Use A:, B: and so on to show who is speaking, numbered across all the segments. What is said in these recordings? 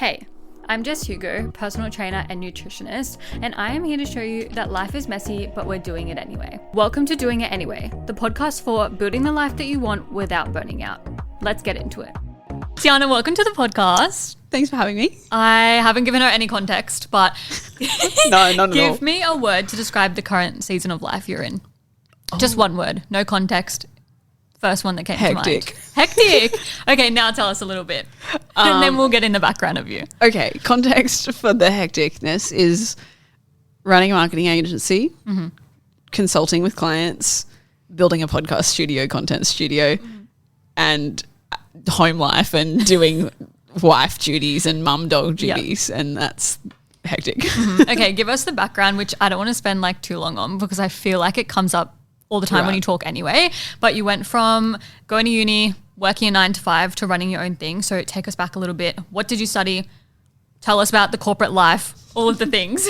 A: Hey, I'm Jess Hugo, personal trainer and nutritionist, and I am here to show you that life is messy, but we're doing it anyway. Welcome to Doing It Anyway, the podcast for building the life that you want without burning out. Let's get into it. Tiana, welcome to the podcast.
B: Thanks for having me.
A: I haven't given her any context, but
B: No, not at all.
A: Give me a word to describe the current season of life you're in. Just one word, no context. First one that came to mind. Hectic. Okay, now tell us a little bit. And then we'll get in the background of you.
B: Okay, context for the hecticness is running a marketing agency, consulting with clients, building a podcast studio, content studio, and home life and doing wife duties and mum dog duties, and that's hectic.
A: Okay, give us the background, which I don't want to spend like too long on because I feel like it comes up all the time when you talk anyway. But you went from going to uni, working a 9 to 5 to running your own thing. So take us back a little bit. What did you study? Tell us about the corporate life, all of the things.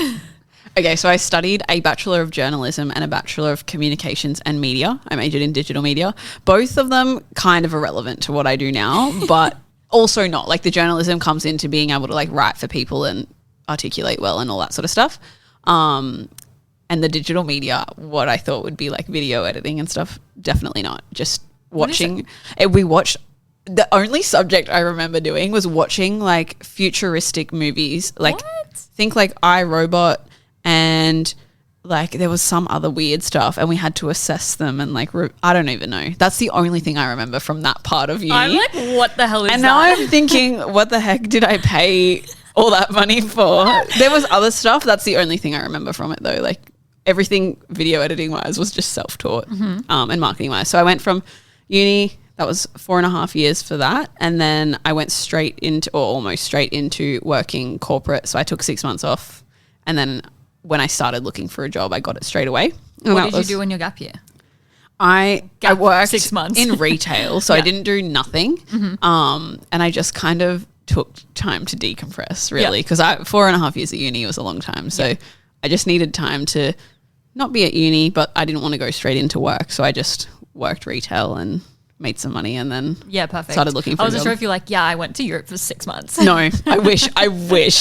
B: Okay, so I studied a Bachelor of Journalism and a Bachelor of Communications and Media. I majored in digital media. Both of them kind of irrelevant to what I do now, but also not. Like the journalism comes into being able to like write for people and articulate well and all that sort of stuff. And the digital media, what I thought would be like video editing and stuff, definitely not. Just watching. We watched, the only subject I remember doing was watching like futuristic movies. Like think like iRobot and like there was some other weird stuff and we had to assess them and like, I don't even know. That's the only thing I remember from that part of uni.
A: I'm like, what the hell is that?
B: And now I'm thinking, what the heck did I pay all that money for? There was other stuff. That's the only thing I remember from it though. Like everything video editing wise was just self-taught and marketing wise. So I went from uni, that was 4.5 years for that. And then I went straight into, or almost straight into working corporate. So I took 6 months off. And then when I started looking for a job, I got it straight away. And
A: what did you do in your gap year?
B: I worked
A: 6 months
B: in retail. So I didn't do nothing. And I just kind of took time to decompress really. Because 4.5 years at uni was a long time. So I just needed time to not be at uni, but I didn't want to go straight into work. So I just worked retail and made some money and then started looking for a job.
A: I wasn't sure if you're like, I went to Europe for 6 months.
B: No, I wish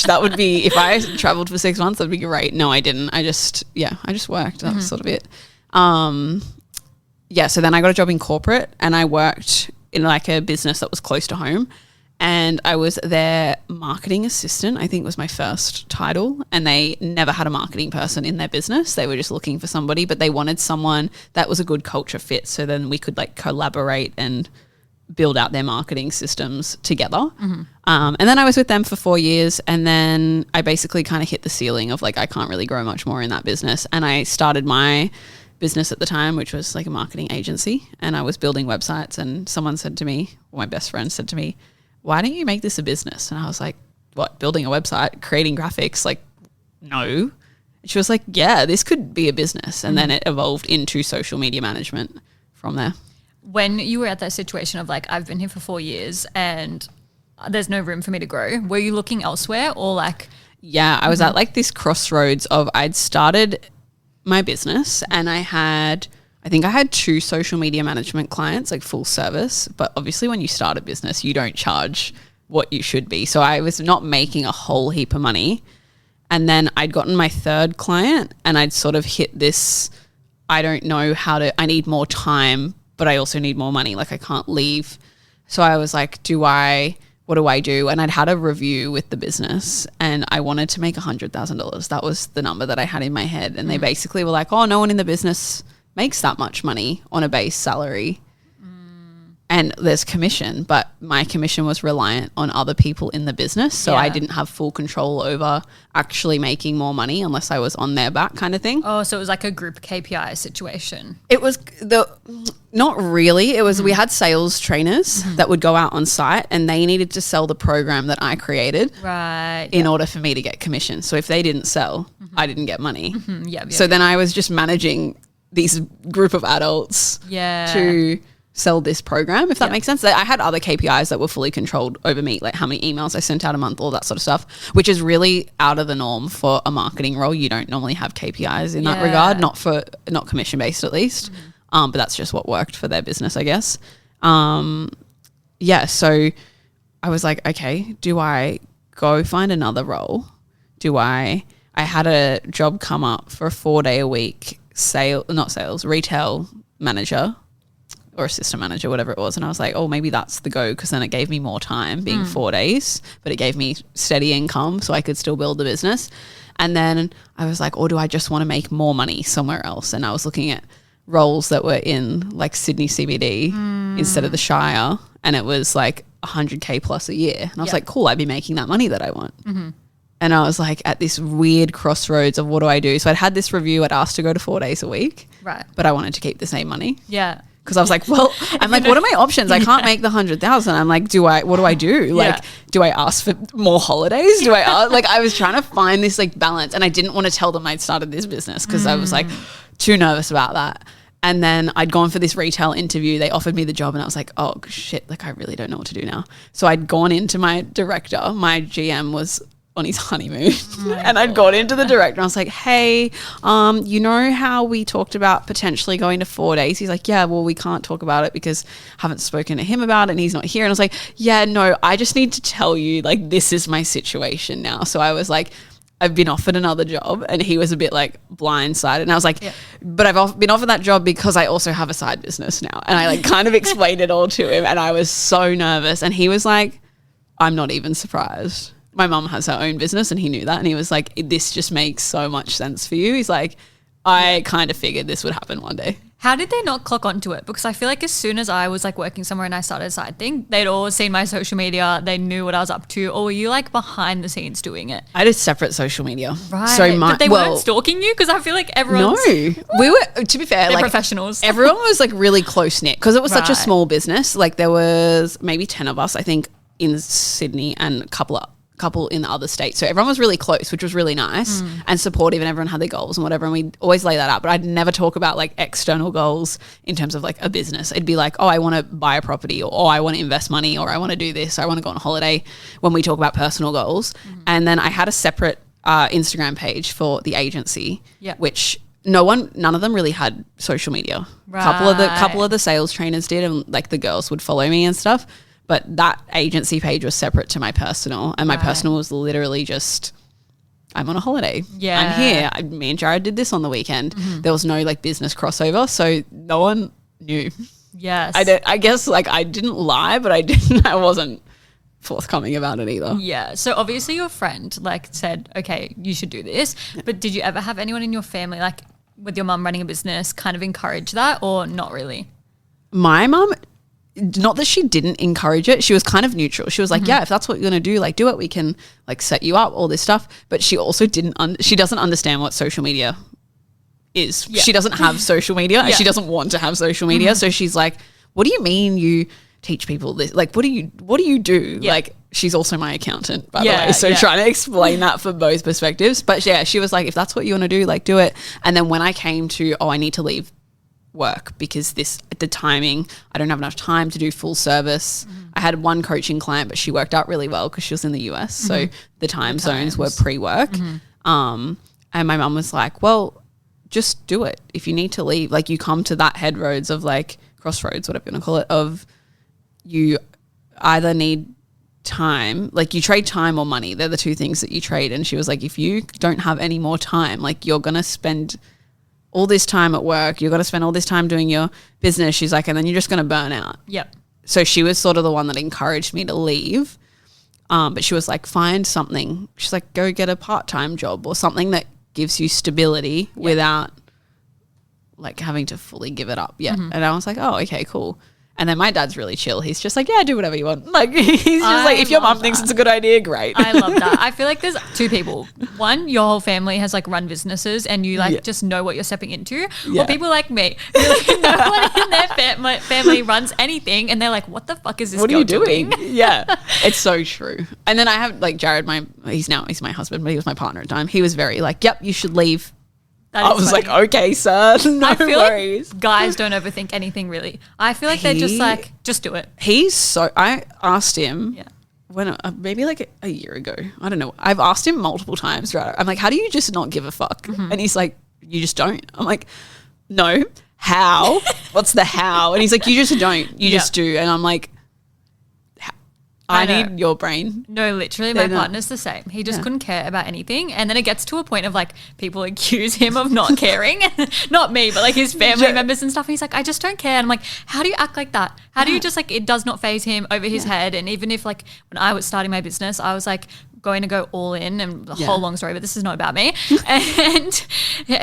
B: that would be, if I traveled for 6 months, that'd be great. No, I didn't. I just worked. That was sort of it. So then I got a job in corporate and I worked in like a business that was close to home. And I was their marketing assistant, I think was my first title. And they never had a marketing person in their business. They were just looking for somebody, but they wanted someone that was a good culture fit. So then we could like collaborate and build out their marketing systems together. And then I was with them for 4 years. And then I basically kind of hit the ceiling of like, I can't really grow much more in that business. And I started my business at the time, which was like a marketing agency. And I was building websites and someone said to me, or my best friend said to me, why don't you make this a business? And I was like, what, building a website, creating graphics? Like, no. And she was like, yeah, this could be a business. And then it evolved into social media management from there.
A: When you were at that situation of like, I've been here for 4 years and there's no room for me to grow, were you looking elsewhere or like?
B: Yeah, I was at like this crossroads of I'd started my business and I think I had 2 social media management clients, like full service. But obviously when you start a business, you don't charge what you should be. So I was not making a whole heap of money. And then I'd gotten my 3rd client and I'd sort of hit this, I need more time, but I also need more money. Like I can't leave. So I was like, what do I do? And I'd had a review with the business and I wanted to make $100,000. That was the number that I had in my head. And they basically were like, oh, no one in the business makes that much money on a base salary and there's commission, but my commission was reliant on other people in the business. So I didn't have full control over actually making more money unless I was on their back kind of thing.
A: Oh, so it was like a group KPI situation.
B: It was not really. It was, we had sales trainers that would go out on site and they needed to sell the program that I created in order for me to get commission. So if they didn't sell, I didn't get money. So then I was just managing these group of adults to sell this program, if that makes sense. I had other KPIs that were fully controlled over me, like how many emails I sent out a month, all that sort of stuff, which is really out of the norm for a marketing role. You don't normally have KPIs in that regard, not commission based at least. But that's just what worked for their business, I guess. So I was like, okay, do I go find another role? I had a job come up for a 4-day-a-week retail manager or assistant manager, whatever it was. And I was like, oh, maybe that's the go, because then it gave me more time being 4 days, but it gave me steady income so I could still build the business. And then I was like, or do I just want to make more money somewhere else? And I was looking at roles that were in like Sydney CBD instead of the Shire, and it was like 100K plus a year. And I was like, cool, I'd be making that money that I want. And I was like at this weird crossroads of what do I do? So I'd had this review, I'd asked to go to 4 days a week,
A: right?
B: But I wanted to keep the same money.
A: Yeah.
B: Because I was like, well, I'm like, what are my options? I can't make the 100,000. I'm like, what do I do? Like, do I ask for more holidays? Do I ask? Like, I was trying to find this like balance, and I didn't want to tell them I'd started this business because I was like too nervous about that. And then I'd gone for this retail interview. They offered me the job, and I was like, oh shit, like I really don't know what to do now. So I'd gone into my director. My GM was on his honeymoon and I'd gone into the director and I was like, hey, you know how we talked about potentially going to 4 days? He's like, yeah, well, we can't talk about it because I haven't spoken to him about it and he's not here. And I was like, yeah, no, I just need to tell you, like, this is my situation now. So I was like, I've been offered another job, and he was a bit like blindsided. And I was like, but I've been offered that job because I also have a side business now. And I like kind of explained it all to him, and I was so nervous. And he was like, I'm not even surprised. My mum has her own business, and he knew that. And he was like, this just makes so much sense for you. He's like, I kind of figured this would happen one day.
A: How did they not clock onto it? Because I feel like as soon as I was like working somewhere and I started a side thing, they'd all seen my social media. They knew what I was up to. Or were you like behind the scenes doing it?
B: I did separate social media.
A: Right. So but they weren't stalking you? Because I feel like everyone's...
B: No. We were, to be fair,
A: they're
B: like
A: professionals.
B: Everyone was like really close knit because it was such a small business. Like there was maybe 10 of us, I think, in Sydney and a couple in the other states. So everyone was really close, which was really nice and supportive, and everyone had their goals and whatever. And we always lay that out. But I'd never talk about like external goals in terms of like a business. It'd be like, oh, I want to buy a property, or oh, I want to invest money, or I want to do this, or I want to go on holiday, when we talk about personal goals. And then I had a separate Instagram page for the agency, which none of them really had social media. Right. Couple of the sales trainers did, and like the girls would follow me and stuff. But that agency page was separate to my personal, and my personal was literally just, I'm on a holiday. Yeah. I'm here. Me and Jared did this on the weekend. There was no like business crossover, so no one knew.
A: Yes.
B: I guess like I didn't lie, but I wasn't forthcoming about it either.
A: Yeah. So obviously your friend like said, okay, you should do this. Yeah. But did you ever have anyone in your family, like with your mum running a business, kind of encourage that, or not really?
B: My mum, not that she didn't encourage it, she was kind of neutral. She was like, yeah, if that's what you're going to do, like do it. We can like set you up, all this stuff. But she also she doesn't understand what social media is. Yeah. She doesn't have social media and she doesn't want to have social media. So she's like, what do you mean you teach people this? Like, what do you do? Yeah. Like, she's also my accountant, by the way. So trying to explain that for both perspectives. But yeah, she was like, if that's what you want to do, like do it. And then when I came to, I need to leave work because the timing, I don't have enough time to do full service. I had one coaching client, but she worked out really well because she was in the US. So the time zones were pre-work. And my mum was like, well, just do it. If you need to leave, like you come to that headroads of like crossroads, whatever you want to call it, of you either need time, like you trade time or money. They're the two things that you trade. And she was like, if you don't have any more time, like you're going to spend all this time at work, you're going to spend all this time doing your business. She's like, and then you're just going to burn out. Yep. So she was sort of the one that encouraged me to leave. But she was like, find something. She's like, go get a part-time job or something that gives you stability without like having to fully give it up. Yeah. And I was like, oh, okay, cool. And then my dad's really chill. He's just like, yeah, do whatever you want. Like he's just like, if your mum thinks it's a good idea, great.
A: I love that. I feel like there's two people. One, your whole family has like run businesses and you like just know what you're stepping into. Or people like me, who like, no one in their family runs anything and they're like, what the fuck is this girl doing?
B: Yeah, it's so true. And then I have like Jared, he's my husband, but he was my partner at the time. He was very like, yep, you should leave. I was funny. Like, okay, sir, no I feel worries.
A: Like guys don't overthink anything really. I feel like they're just like, just do it.
B: I asked him when maybe like a year ago. I don't know. I've asked him multiple times. Right? I'm like, how do you just not give a fuck? And he's like, you just don't. I'm like, no. How? What's the how? And he's like, you just don't. You just do. And I'm like, I
A: know.
B: need your brain.
A: No, literally, my partner's the same. He just couldn't care about anything. And then it gets to a point of like people accuse him of not caring. Not me, but like his family members and stuff. And he's like, I just don't care. And I'm like, how do you act like that? How do you just like, it does not phase him over his head. And even if like when I was starting my business, I was like going to go all in and the whole long story, but this is not about me. And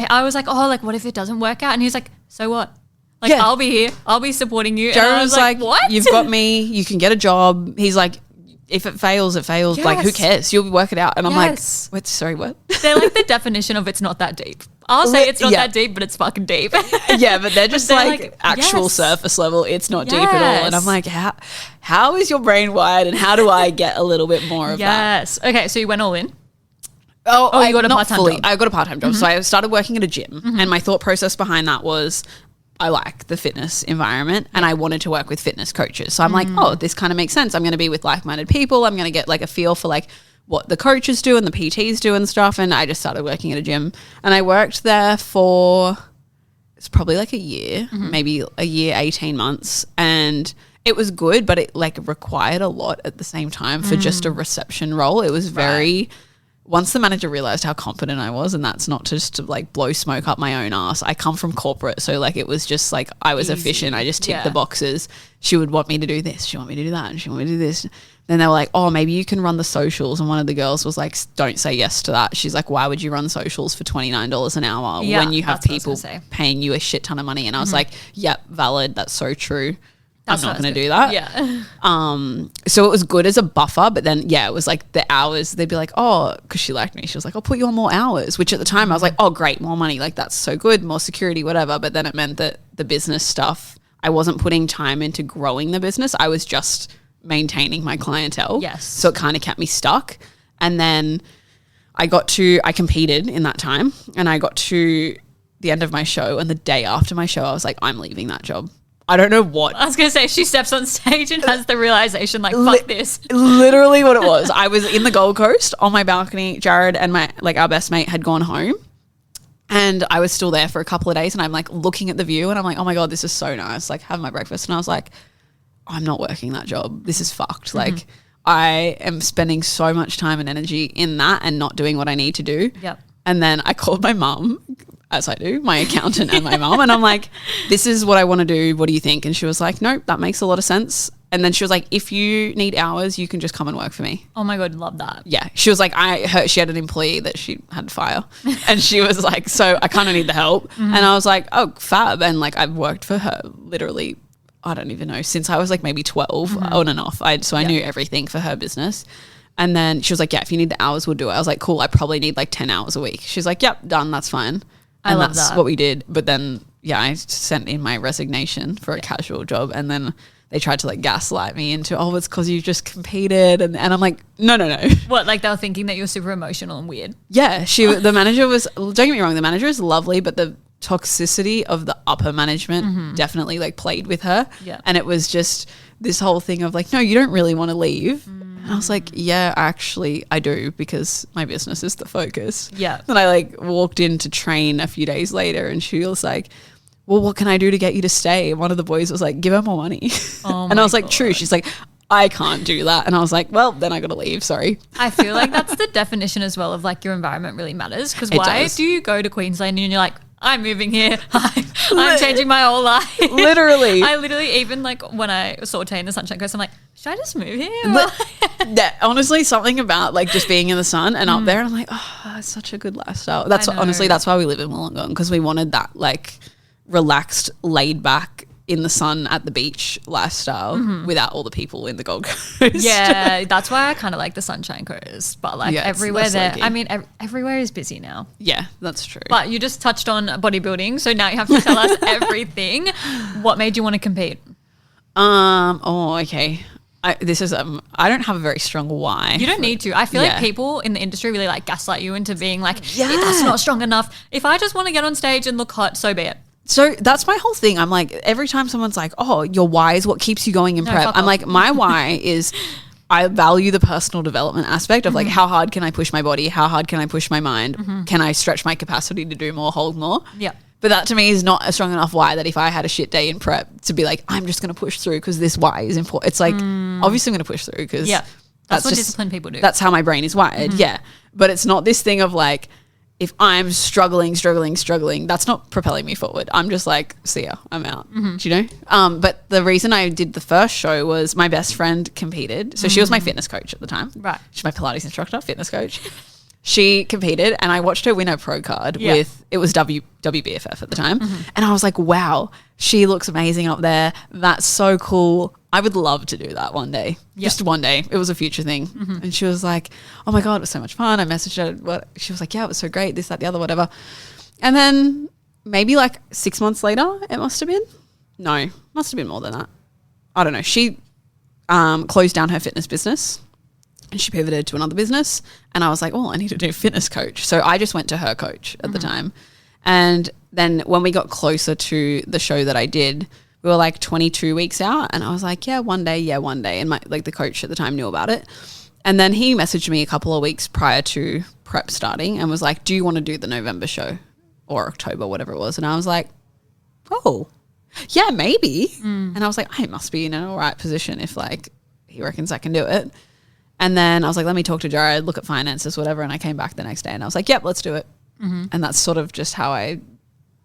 A: I was like, oh, like what if it doesn't work out? And he's like, so what? Like, I'll be here. I'll be supporting you.
B: Jared
A: and I
B: was like,
A: what?
B: You've got me. You can get a job. He's like, if it fails, it fails.
A: Yes.
B: Like, who cares? You'll work it out. And I'm like, wait, sorry, what?
A: They're like the definition of it's not that deep. I'll say it's not that deep, but it's fucking deep.
B: Yeah, but they're just like actual surface level. It's not deep at all. And I'm like, how is your brain wired and how do I get a little bit more of that?
A: Yes. Okay, so you went all in.
B: Oh,
A: you got a part-time job.
B: I got a part-time job. So I started working at a gym and my thought process behind that was I like the fitness environment and I wanted to work with fitness coaches. So I'm like, oh, this kind of makes sense. I'm going to be with like-minded people. I'm going to get like a feel for like what the coaches do and the PTs do and stuff. And I just started working at a gym and I worked there for, it's probably like a year, maybe a year, 18 months. And it was good, but it like required a lot at the same time for just a reception role. It was very... Once the manager realized how confident I was, and that's not just to like blow smoke up my own ass. I come from corporate, so like it was just like I was efficient. I just ticked the boxes. She would want me to do this. She want me to do that. And she want me to do this. Then they were like, oh, maybe you can run the socials. And one of the girls was like, don't say yes to that. She's like, why would you run socials for $29 an hour when you have people paying you a shit ton of money? And I was like, yep, valid. That's so true. I'm not going to do that.
A: Yeah.
B: So it was good as a buffer, but then, it was like the hours, they'd be like, oh, because she liked me. She was like, I'll put you on more hours, which at the time I was like, oh, great, more money. Like, that's so good, more security, whatever. But then it meant that the business stuff, I wasn't putting time into growing the business. I was just maintaining my clientele.
A: Yes.
B: So it kind of kept me stuck. And then I competed in that time and I got to the end of my show and the day after my show, I was like, I'm leaving that job. I don't know what.
A: I was going to say, she steps on stage and has the realization like, fuck this.
B: Literally what it was. I was in the Gold Coast on my balcony. Jared and our best mate had gone home and I was still there for a couple of days and I'm like looking at the view and I'm like, oh my God, this is so nice. Like having my breakfast. And I was like, I'm not working that job. This is fucked. Like I am spending so much time and energy in that and not doing what I need to do.
A: Yep.
B: And then I called my mum, as I do, my accountant and my mum. And I'm like, this is what I want to do. What do you think? And she was like, nope, that makes a lot of sense. And then she was like, if you need hours, you can just come and work for me.
A: Oh my God, love that.
B: Yeah. She was like, she had an employee that she had to fire. And she was like, so I kind of need the help. And I was like, oh, fab. And like, I've worked for her literally, I don't even know, since I was like maybe 12 on and off. I knew everything for her business. And then she was like, yeah, if you need the hours, we'll do it. I was like, cool, I probably need like 10 hours a week. She's like, yep, done, that's fine.
A: I love that.
B: That's what we did. But then, I sent in my resignation for a casual job. And then they tried to like gaslight me into, oh, it's because you just competed. And I'm like, no.
A: What, like they were thinking that you're super emotional and weird?
B: Yeah, the manager was, don't get me wrong, the manager is lovely, but the toxicity of the upper management definitely like played with her.
A: Yeah.
B: And it was just this whole thing of like, no, you don't really want to leave. And I was like, yeah, actually I do because my business is the focus.
A: Yeah.
B: Then I like walked in to train a few days later and she was like, well, what can I do to get you to stay? And one of the boys was like, give her more money.
A: Oh
B: and I was like, true. She's like, I can't do that. And I was like, well, then I got to leave. Sorry.
A: I feel like that's the definition as well of like your environment really matters. Because why do you go to Queensland and you're like, I'm moving here. I'm changing my whole life.
B: Literally.
A: I literally, even like when I saw Tay in the Sunshine Coast, I'm like, should I just move here?
B: Yeah, honestly, something about like just being in the sun and up there. And I'm like, oh, it's such a good lifestyle. That's why we live in Wollongong, because we wanted that like relaxed, laid back, in the sun at the beach lifestyle without all the people in the Gold Coast.
A: Yeah, that's why I kind of like the Sunshine Coast. But like everywhere there, I mean, everywhere is busy now.
B: Yeah, that's true.
A: But you just touched on bodybuilding, so now you have to tell us everything. What made you want to compete?
B: Okay. I don't have a very strong why.
A: You don't need to. I feel like people in the industry really like gaslight you into being like, that's not strong enough. If I just want to get on stage and look hot, so be it.
B: So that's my whole thing. I'm like, every time someone's like, oh, your why is what keeps you going in prep. I'm like, my why is I value the personal development aspect of like, how hard can I push my body? How hard can I push my mind? Can I stretch my capacity to do more, hold more?
A: Yeah.
B: But that to me is not a strong enough why that if I had a shit day in prep to be like, I'm just going to push through because this why is important. It's like, obviously I'm going to push through because
A: that's what disciplined people do.
B: That's how my brain is wired. Yeah. But it's not this thing of like, if I'm struggling, that's not propelling me forward. I'm just like, see ya, I'm out. Do you know? But the reason I did the first show was my best friend competed. So she was my fitness coach at the time.
A: Right.
B: She's my Pilates instructor, fitness coach. She competed and I watched her win her pro card with, it was WBFF at the time. And I was like, wow, she looks amazing up there. That's so cool. I would love to do that one day. Just one day. It was a future thing. And she was like, oh my God, it was so much fun. I messaged her. She was like, yeah, it was so great. This, that, the other, whatever. And then maybe like 6 months later, it must have been. No, must have been more than that. I don't know. She closed down her fitness business and she pivoted to another business. And I was like, oh, I need to do fitness coach. So I just went to her coach at the time. And then when we got closer to the show that I did, we were like 22 weeks out and I was like, yeah, one day. And my, like the coach at the time knew about it. And then he messaged me a couple of weeks prior to prep starting and was like, do you want to do the November show or October, whatever it was? And I was like, oh, yeah, maybe. And I was like, I must be in an all right position if like he reckons I can do it. And then I was like, let me talk to Jared, look at finances, whatever. And I came back the next day and I was like, yep, let's do it. And that's sort of just how I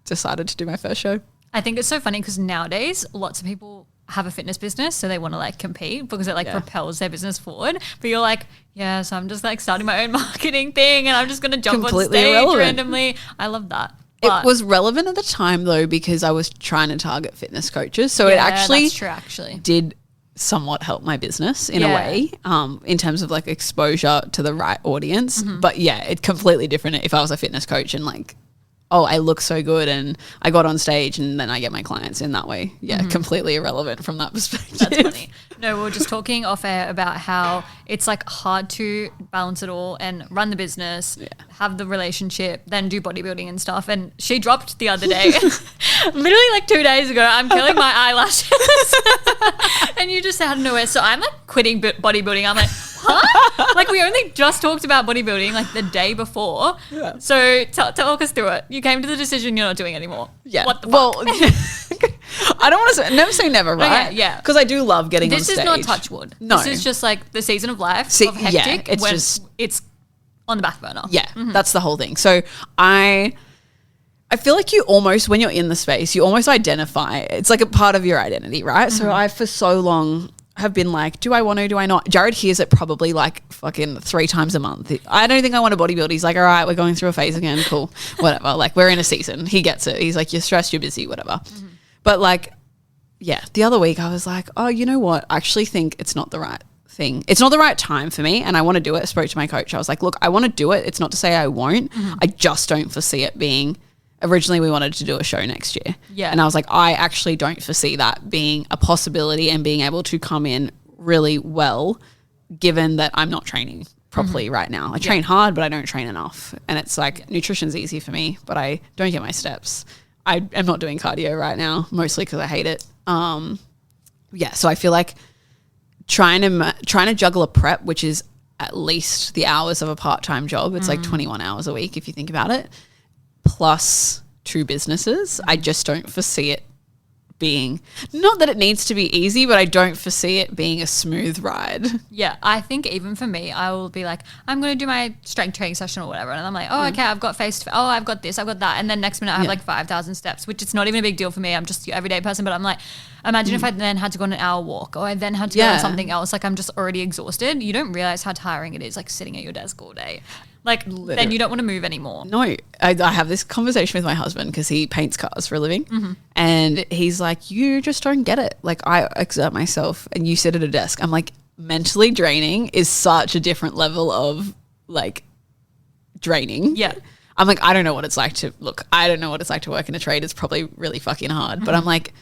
B: decided to do my first show.
A: I think it's so funny because nowadays lots of people have a fitness business, so they want to like compete because it like propels their business forward. But you're like, yeah, so I'm just like starting my own marketing thing and I'm just going to jump
B: Completely
A: on stage
B: irrelevant.
A: randomly. I love that. But
B: it was relevant at the time though because I was trying to target fitness coaches. So it actually,
A: that's true, actually
B: did somewhat help my business in a way in terms of like exposure to the right audience. But yeah, it's completely different if I was a fitness coach and like, oh, I look so good and I got on stage and then I get my clients in that way. Yeah, completely irrelevant from that perspective.
A: That's funny. No, we were just talking off air about how it's like hard to balance it all and run the business, have the relationship, then do bodybuilding and stuff. And she dropped the other day, literally like 2 days ago, I'm killing my eyelashes. And you just out of nowhere. So I'm like quitting bodybuilding. I'm like, huh? Like we only just talked about bodybuilding like the day before. Yeah. So talk us through it. You came to the decision you're not doing anymore.
B: Yeah.
A: What the
B: fuck?
A: Well,
B: I don't want to never say never, right?
A: Okay, yeah.
B: Because I do love getting on stage.
A: This is not touch wood.
B: No.
A: This is just like the season of life of hectic. It's on the back burner.
B: Yeah, that's the whole thing. So I feel like you almost, when you're in the space, you almost identify. It's like a part of your identity, right? So I, for so long, have been like, do I want to, do I not? Jared hears it probably like fucking 3 times a month. I don't think I want to bodybuild. He's like, all right, we're going through a phase again. Cool, whatever. Like we're in a season. He gets it. He's like, you're stressed, you're busy, whatever. But like, yeah, the other week I was like, oh, you know what? I actually think it's not the right thing. It's not the right time for me and I want to do it. I spoke to my coach. I was like, look, I want to do it. It's not to say I won't. I just don't foresee it being, originally we wanted to do a show next year. Yeah. And I was like, I actually don't foresee that being a possibility and being able to come in really well, given that I'm not training properly right now. I train hard, but I don't train enough. And it's like, nutrition's easy for me, but I don't get my steps. I am not doing cardio right now, mostly because I hate it. So I feel like trying to juggle a prep, which is at least the hours of a part-time job. It's like 21 hours a week if you think about it, plus 2 businesses. I just don't foresee it being, not that it needs to be easy, but I don't foresee it being a smooth ride.
A: Yeah, I think even for me, I will be like, I'm going to do my strength training session or whatever. And I'm like, oh, okay, I've got I've got this, I've got that. And then next minute I have like 5,000 steps, which it's not even a big deal for me. I'm just your everyday person. But I'm like, imagine if I then had to go on an hour walk or I then had to go on something else. Like I'm just already exhausted. You don't realize how tiring it is, like sitting at your desk all day. Like, literally. Then you don't want to move anymore.
B: No, I have this conversation with my husband because he paints cars for a living. And he's like, you just don't get it. Like, I exert myself and you sit at a desk. I'm like, mentally draining is such a different level of, like, draining.
A: Yeah.
B: I'm like, I don't know what it's like to work in a trade. It's probably really fucking hard. But I'm like,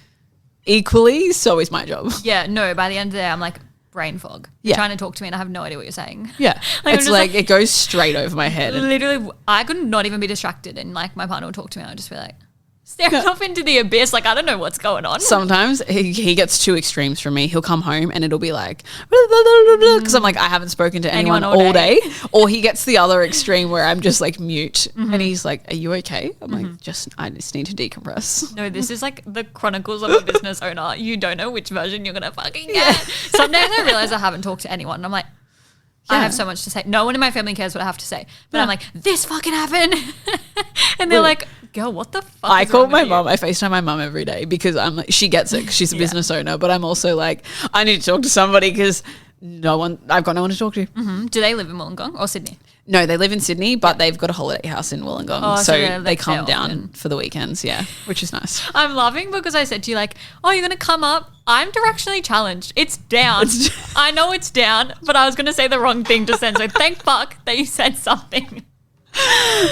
B: equally, so is my job.
A: Yeah, no, by the end of the day, I'm like, brain fog. You're trying to talk to me and I have no idea what you're saying.
B: Yeah. Like, it's like it goes straight over my head.
A: Literally, I could not even be distracted and like my partner would talk to me and I'd just be like, staring off into the abyss. Like, I don't know what's going on.
B: Sometimes he gets two extremes from me. He'll come home and it'll be like, because I'm like, I haven't spoken to anyone all day. Or he gets the other extreme where I'm just like mute and he's like, are you okay? I'm like, I just need to decompress.
A: No, this is like the chronicles of a business owner. You don't know which version you're going to fucking get. Some days I realize I haven't talked to anyone and I'm like, I have so much to say. No one in my family cares what I have to say. But I'm like, this fucking happened. And they're like, girl, what the fuck
B: I call my mom. I FaceTime my mom every day because I'm like, she gets it 'cause she's a business owner. But I'm also like, I need to talk to somebody because I've got no one to talk to.
A: Mm-hmm. Do they live in Wollongong or Sydney?
B: No, they live in Sydney, but they've got a holiday house in Wollongong. So they come down
A: often
B: for the weekends, which is nice.
A: I'm laughing because I said to you like, oh, you're going to come up? I'm directionally challenged. It's down. I know it's down, but I was going to say the wrong thing just then. So thank fuck that you said something.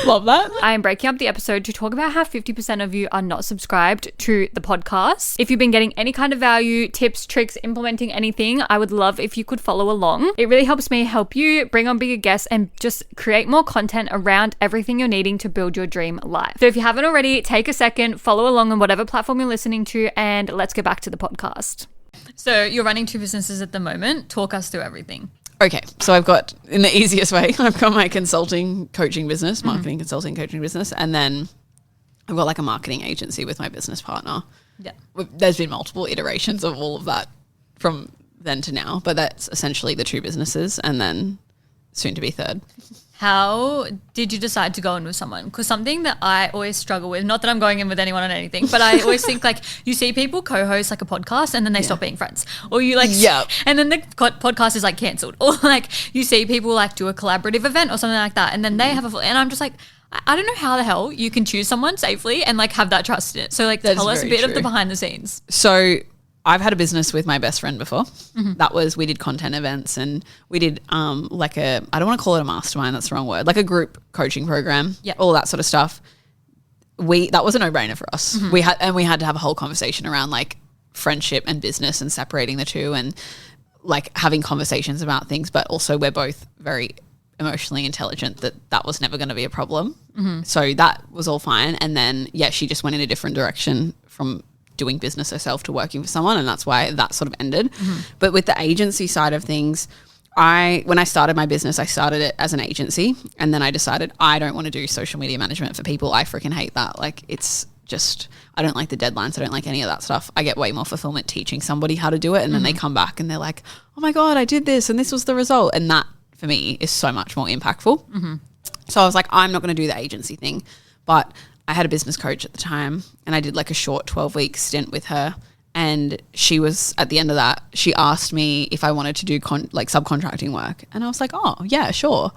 B: Love that.
A: I am breaking up the episode to talk about how 50% of you are not subscribed to the podcast. If you've been getting any kind of value, tips, tricks, implementing anything, I would love if you could follow along. It really helps me help you bring on bigger guests and just create more content around everything you're needing to build your dream life. So if you haven't already, take a second, follow along on whatever platform you're listening to, and let's get back to the podcast. So you're running 2 businesses at the moment. Talk us through everything.
B: Okay, so I've got, in the easiest way, I've got my consulting coaching business, marketing consulting coaching business, and then I've got like a marketing agency with my business partner.
A: Yeah.
B: There's been multiple iterations of all of that from then to now, but that's essentially the 2 businesses and then soon to be 3rd.
A: How did you decide to go in with someone? Because something that I always struggle with, not that I'm going in with anyone on anything, but I always think like you see people co-host like a podcast and then they stop being friends, or you like, and then the podcast is like cancelled, or like you see people like do a collaborative event or something like that, and then they have and I'm just like, I don't know how the hell you can choose someone safely and like have that trust in it. So like tell us a bit of the behind the scenes.
B: So I've had a business with my best friend before. We did content events and we did like I don't want to call it a mastermind, that's the wrong word, like a group coaching program, all that sort of stuff. That was a no-brainer for us. We had to have a whole conversation around like friendship and business and separating the two and like having conversations about things, but also we're both very emotionally intelligent that was never going to be a problem. So that was all fine. And then, she just went in a different direction from doing business herself to working for someone, and that's why that sort of ended. But with the agency side of things, when I started my business, I started it as an agency, and then I decided I don't want to do social media management for people. I freaking hate that. Like, it's just, I don't like the deadlines. I don't like any of that stuff. I get way more fulfillment teaching somebody how to do it, and then they come back and they're like, oh my God, I did this and this was the result. And that for me is so much more impactful. So I was like, I'm not going to do the agency thing. But I had a business coach at the time and I did like a short 12-week stint with her, and she was, at the end of that, she asked me if I wanted to do like subcontracting work, and I was like, oh yeah, sure.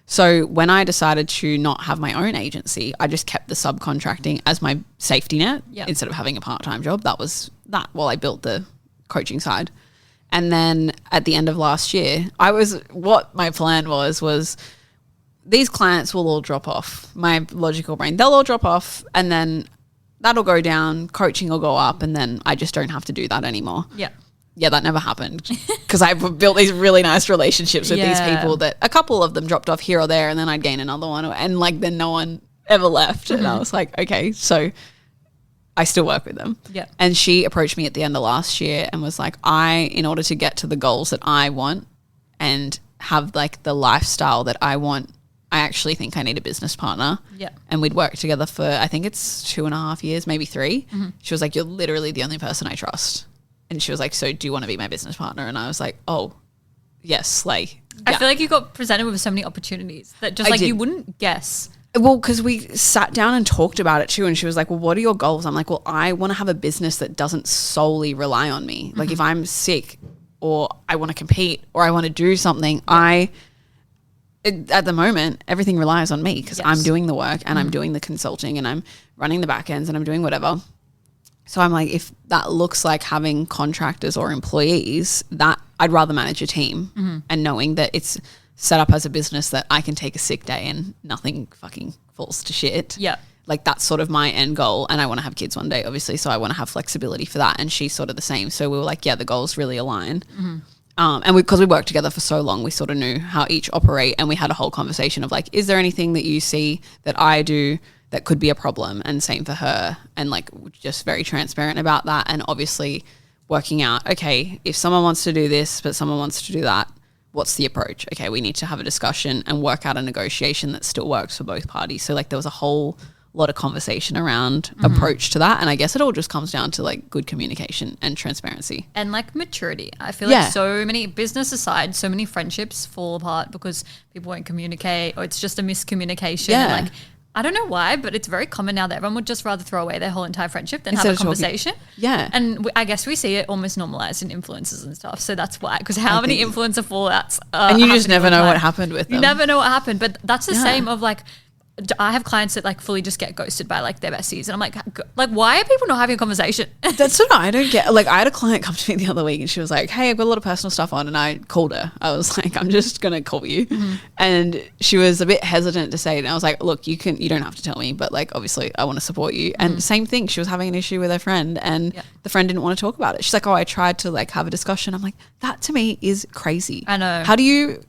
B: So when I decided to not have my own agency, I just kept the subcontracting as my safety net instead of having a part-time job. That was that while I built the coaching side. And then at the end of last year, what my plan was these clients will all drop off. My logical brain, they'll all drop off, and then that'll go down, coaching will go up, and then I just don't have to do that anymore. Yeah, that never happened because I built these really nice relationships with these people that a couple of them dropped off here or there, and then I'd gain another one, and like then no one ever left. And I was like, okay, so I still work with them. And she approached me at the end of last year and was like, in order to get to the goals that I want and have like the lifestyle that I want, I actually think I need a business partner. And we'd worked together for, I think it's 2.5 years, maybe 3. She was like, you're literally the only person I trust. And she was like, so do you want to be my business partner? And I was like, oh, yes. Like,
A: I feel like you got presented with so many opportunities that just you wouldn't guess.
B: Well, because we sat down and talked about it too. And she was like, well, what are your goals? I'm like, well, I want to have a business that doesn't solely rely on me. Like if I'm sick or I want to compete or I want to do something, at the moment, everything relies on me because I'm doing the work and I'm doing the consulting and I'm running the back ends and I'm doing whatever. So I'm like, if that looks like having contractors or employees, that I'd rather manage a team and knowing that it's set up as a business that I can take a sick day and nothing fucking falls to shit. Like that's sort of my end goal, and I want to have kids one day, obviously, so I want to have flexibility for that, and she's sort of the same. So we were like, the goals really align. And because we worked together for so long, we sort of knew how each operate, and we had a whole conversation of like, is there anything that you see that I do that could be a problem, and same for her, and like just very transparent about that. And obviously working out, okay, if someone wants to do this but someone wants to do that, what's the approach? Okay, we need to have a discussion and work out a negotiation that still works for both parties. So like there was a whole lot of conversation around approach to that, and I guess it all just comes down to like good communication and transparency
A: and like maturity. I feel like so many, business aside, so many friendships fall apart because people won't communicate, or it's just a miscommunication. And like I don't know why, but it's very common now that everyone would just rather throw away their whole entire friendship than have a conversation. And I guess we see it almost normalized in influencers and stuff. So that's why, because how many influencer fallouts
B: and you just never know what happened with them.
A: You never know what happened. But that's the same of like, I have clients that like fully just get ghosted by like their besties, and I'm like why are people not having a conversation?
B: That's what I don't get. Like I had a client come to me the other week and she was like, hey, I've got a lot of personal stuff on, and I called her. I was like, I'm just gonna call you. And she was a bit hesitant to say it, and I was like, look, you don't have to tell me, but like obviously I want to support you. And same thing, she was having an issue with her friend, and the friend didn't want to talk about it. She's like, oh, I tried to like have a discussion. I'm like, that to me is crazy.
A: I know.
B: How do you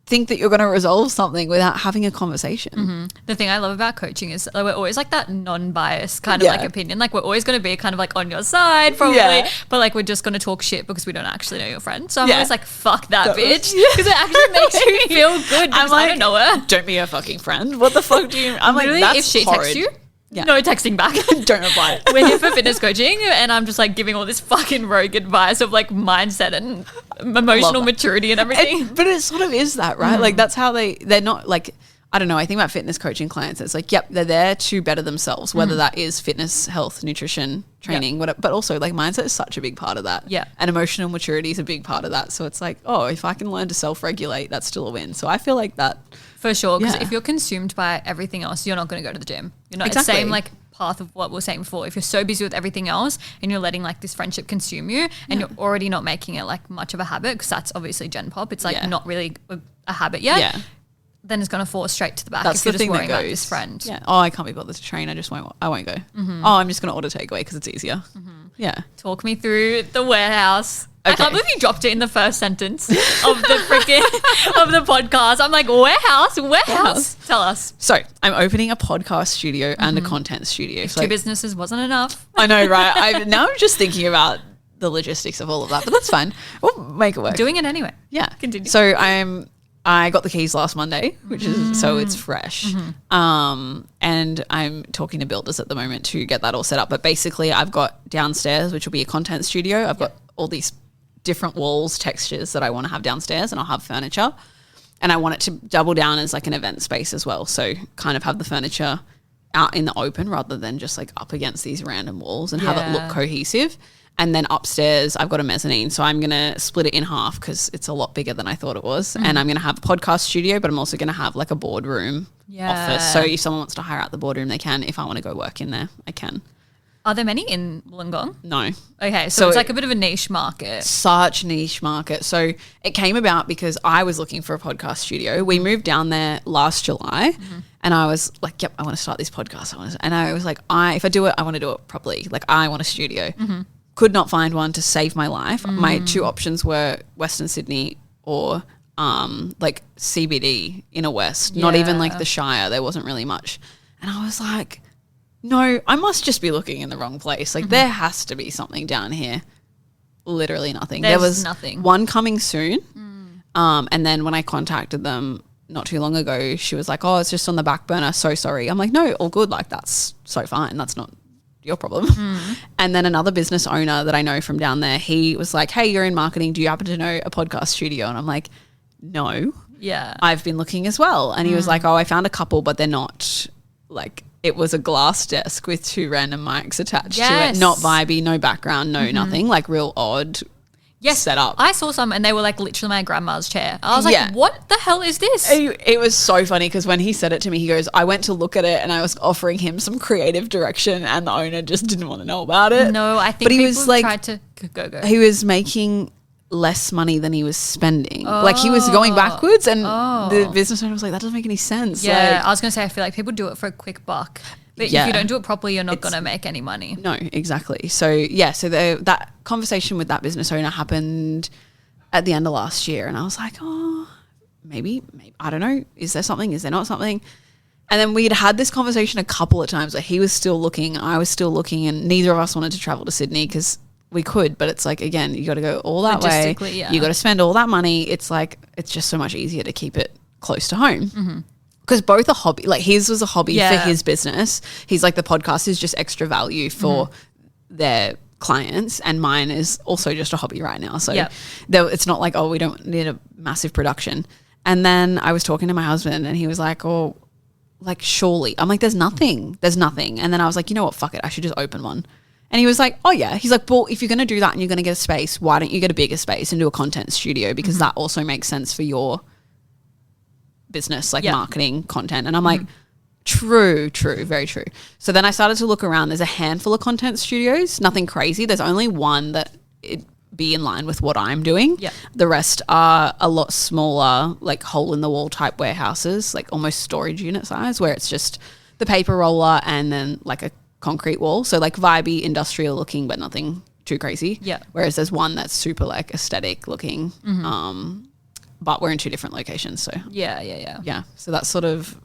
B: think that you're going to resolve something without having a conversation?
A: The thing I love about coaching is we're always like that non-biased kind of like opinion. Like we're always going to be kind of like on your side probably, but like we're just going to talk shit because we don't actually know your friend. So I'm always like, fuck that bitch, because it actually makes you feel good. I'm like, I don't know her.
B: Don't be a fucking friend. What the fuck do you? I'm like, that's
A: if she
B: horrid.
A: texts you, no texting back.
B: Don't reply.
A: We're here for fitness coaching, and I'm just like giving all this fucking rogue advice of like mindset and emotional maturity and everything.
B: But it sort of is that, right? Like that's how they're not like, I don't know. I think about fitness coaching clients. It's like, yep, they're there to better themselves, whether that is fitness, health, nutrition, training, whatever. But also like mindset is such a big part of that.
A: Yeah.
B: And emotional maturity is a big part of that. So it's like, oh, if I can learn to self-regulate, that's still a win. So I feel like that.
A: For sure, because if you're consumed by everything else, you're not going to go to the gym. You're not. It's the same like path of what we were saying before. If you're so busy with everything else and you're letting like this friendship consume you, and you're already not making it like much of a habit, because that's obviously Gen Pop. It's like not really a habit yet.
B: Yeah.
A: Then it's going to fall straight to the back.
B: That's
A: if you're
B: the
A: just
B: thing
A: worrying
B: that
A: about
B: goes.
A: this friend.
B: Yeah. Oh, I can't be bothered to train. I won't go. Oh, I'm just going to order takeaway because it's easier. Yeah.
A: Talk me through the warehouse.
B: Okay.
A: I can't believe you dropped it in the first sentence of the freaking of the podcast. I'm like, warehouse. Tell us.
B: So I'm opening a podcast studio and a content studio.
A: If two businesses wasn't enough.
B: I know, right? Now I'm just thinking about the logistics of all of that, but that's fine. We'll make it work.
A: Doing it anyway.
B: Yeah.
A: Continue.
B: So I got the keys last Monday, which is so it's fresh. And I'm talking to builders at the moment to get that all set up. But basically I've got downstairs, which will be a content studio. I've got all these different walls, textures that I want to have downstairs, and I'll have furniture. And I want it to double down as like an event space as well. So kind of have the furniture out in the open rather than just like up against these random walls, and have it look cohesive. And then upstairs, I've got a mezzanine. So I'm going to split it in half because it's a lot bigger than I thought it was. And I'm going to have a podcast studio, but I'm also going to have like a boardroom office. So if someone wants to hire out the boardroom, they can. If I want to go work in there, I can.
A: Are there many in Wollongong?
B: No.
A: Okay, so it's like a bit of a niche market.
B: Such niche market. So it came about because I was looking for a podcast studio. We moved down there last July, and I was like, yep, I want to start this podcast. And I was like, if I do it, I want to do it properly. Like I want a studio. Could not find one to save my life. My two options were Western Sydney or like CBD inner west, not even like the Shire. There wasn't really much. And I was like, no, I must just be looking in the wrong place. Like there has to be something down here. Literally nothing. There was
A: nothing.
B: One coming soon. And then when I contacted them not too long ago, she was like, oh, it's just on the back burner. So sorry. I'm like, no, all good. Like that's so fine. That's not your problem. And then another business owner that I know from down there, he was like, hey, you're in marketing. Do you happen to know a podcast studio? And I'm like, no.
A: Yeah.
B: I've been looking as well. And he was like, oh, I found a couple, but they're not like, it was a glass desk with two random mics attached to it. Not vibey, no background, no nothing, like real odd setup.
A: I saw some and they were like literally my grandma's chair. I was like, what the hell is this?
B: It was so funny because when he said it to me, he goes, I went to look at it and I was offering him some creative direction and the owner just didn't want to know about it.
A: No, I think he was like, tried to go.
B: He was making less money than he was spending. Like he was going backwards, and the business owner was like, that doesn't make any sense.
A: Yeah,
B: like,
A: I was going to say, I feel like people do it for a quick buck. But if you don't do it properly, you're not going to make any money.
B: No, exactly. So that conversation with that business owner happened at the end of last year, and I was like, oh, maybe, I don't know. Is there something? Is there not something? And then we'd had this conversation a couple of times where he was still looking, I was still looking, and neither of us wanted to travel to Sydney because we could, but it's like, again, you got to go all that way.
A: Yeah.
B: You got to spend all that money. It's like, it's just so much easier to keep it close to home. Because both are hobby, like his was a hobby for his business. He's like, the podcast is just extra value for their clients, and mine is also just a hobby right now. So it's not like, oh, we don't need a massive production. And then I was talking to my husband and he was like, oh, like surely. I'm like, there's nothing. And then I was like, you know what, fuck it, I should just open one. And he was like, oh yeah. He's like, well, if you're going to do that and you're going to get a space, why don't you get a bigger space and do a content studio? Because that also makes sense for your business, like marketing content. And I'm like, true, very true. So then I started to look around. There's a handful of content studios, nothing crazy. There's only one that it be in line with what I'm doing. The rest are a lot smaller, like hole in the wall type warehouses, like almost storage unit size, where it's just the paper roller and then like a concrete wall. So like vibey, industrial looking, but nothing too crazy. Whereas there's one that's super like aesthetic looking. But we're in 2 different locations. So yeah. So that's sort of.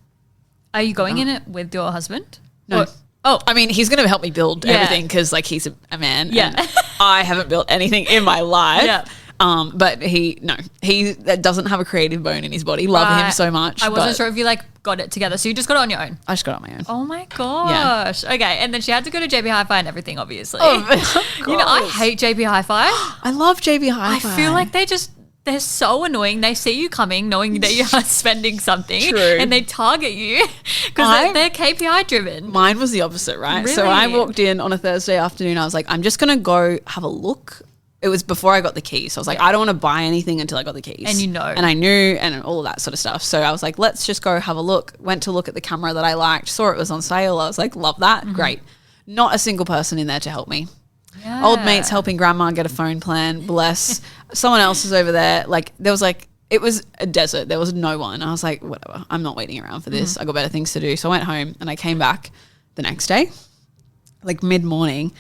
A: Are you going in it with your husband?
B: No.
A: Or, oh,
B: I mean, he's going to help me build everything because like he's a man.
A: Yeah.
B: And I haven't built anything in my life. But he doesn't have a creative bone in his body. Love him so much.
A: I wasn't sure if you like got it together. So you just got it on your own?
B: I just got it on my own.
A: Oh my gosh. Yeah. Okay. And then she had to go to JB Hi-Fi and everything, obviously.
B: Oh,
A: you know, I hate JB Hi-Fi.
B: I love JB Hi-Fi.
A: I feel like they're so annoying. They see you coming knowing that you are spending something.
B: True.
A: And they target you because they're KPI driven.
B: Mine was the opposite, right?
A: Really?
B: So I walked in on a Thursday afternoon. I was like, I'm just going to go have a look. It was before I got the keys. So I was like, I don't want to buy anything until I got the keys.
A: And you know.
B: And I knew and all of that sort of stuff. So I was like, let's just go have a look. Went to look at the camera that I liked. Saw it was on sale. I was like, love that. Great. Not a single person in there to help me.
A: Yeah.
B: Old mates helping grandma get a phone plan. Bless. Someone else was over there. Like there was like, it was a desert. There was no one. I was like, whatever. I'm not waiting around for this. I got better things to do. So I went home and I came back the next day, like mid-morning.